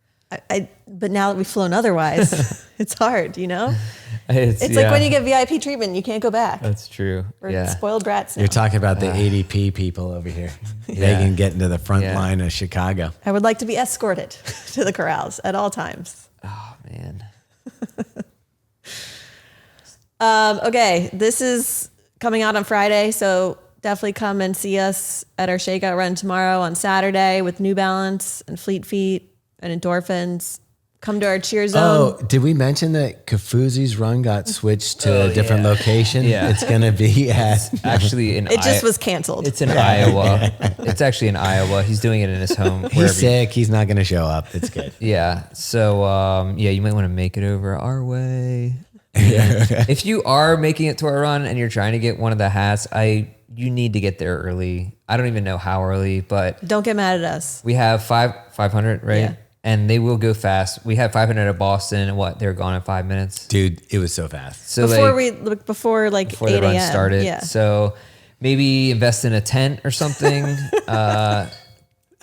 But now that we've flown otherwise, it's hard, you know? It's like
yeah.
when you get VIP treatment, you can't go back.
That's true.
We're
Yeah.
spoiled brats now.
You're talking about the ADP people over here. Megan getting to the front
Yeah.
line of Chicago.
I would like to be escorted to the corrals at all times.
Oh man.
Okay, this is coming out on Friday, so definitely come and see us at our shakeout run tomorrow on Saturday with New Balance and Fleet Feet and Endorphins. Come to our cheer zone.
Oh, did we mention that Kafuzi's run got switched to a different location?
Yeah.
It's going to be at...
Actually, in
It just was canceled.
It's in Iowa. It's actually in Iowa. He's doing it in his home.
He's sick. He's not going to show up. It's good.
Yeah. So you might want to make it over our way. If you are making it to our run and you're trying to get one of the hats, you need to get there early. I don't even know how early, but
Don't get mad at us.
we have 500, right?
Yeah.
And they will go fast. We had 500 at Boston, and they're gone in 5 minutes.
Dude, it was so fast.
So
Before
before
8
the run
a.m.
started.
Yeah.
So maybe invest in a tent or something.
I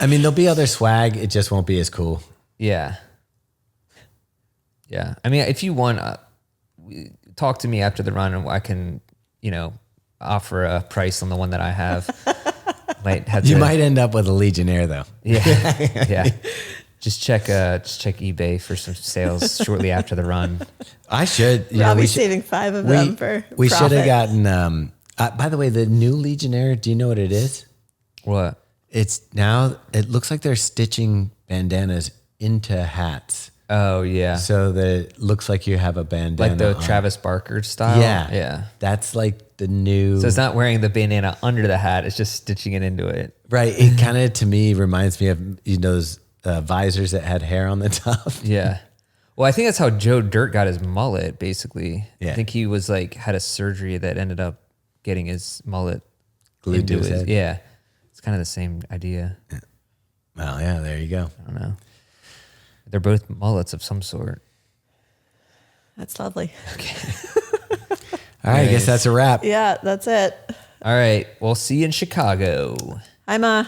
mean, there'll be other swag. It just won't be as cool.
Yeah. Yeah. I mean, if you want, talk to me after the run and I can, offer a price on the one that I have.
You might end up with a Legionnaire, though.
Yeah. Yeah. Just check eBay for some sales shortly after the run.
I should.
Robbie's saving 5 of them for
We should have
profit.
gotten... by the way, the new Legionnaire, do you know what it is?
What?
It looks like they're stitching bandanas into hats.
Oh yeah.
So that it looks like you have a bandana.
Like the
on.
Travis Barker style.
Yeah.
Yeah.
That's like the new...
So it's not wearing the bandana under the hat. It's just stitching it into it.
Right. It kind of, to me, reminds me of, those visors that had hair on the top.
Yeah. Well, I think that's how Joe Dirt got his mullet, basically.
Yeah.
I think he was had a surgery that ended up getting his mullet
Glued to his head.
Yeah. It's kind of the same idea.
Well, yeah, there you go.
I don't know. They're both mullets of some sort.
That's lovely.
All right, I guess that's a wrap.
Yeah, that's it.
All right. We'll see you in Chicago.
Hi, Ma.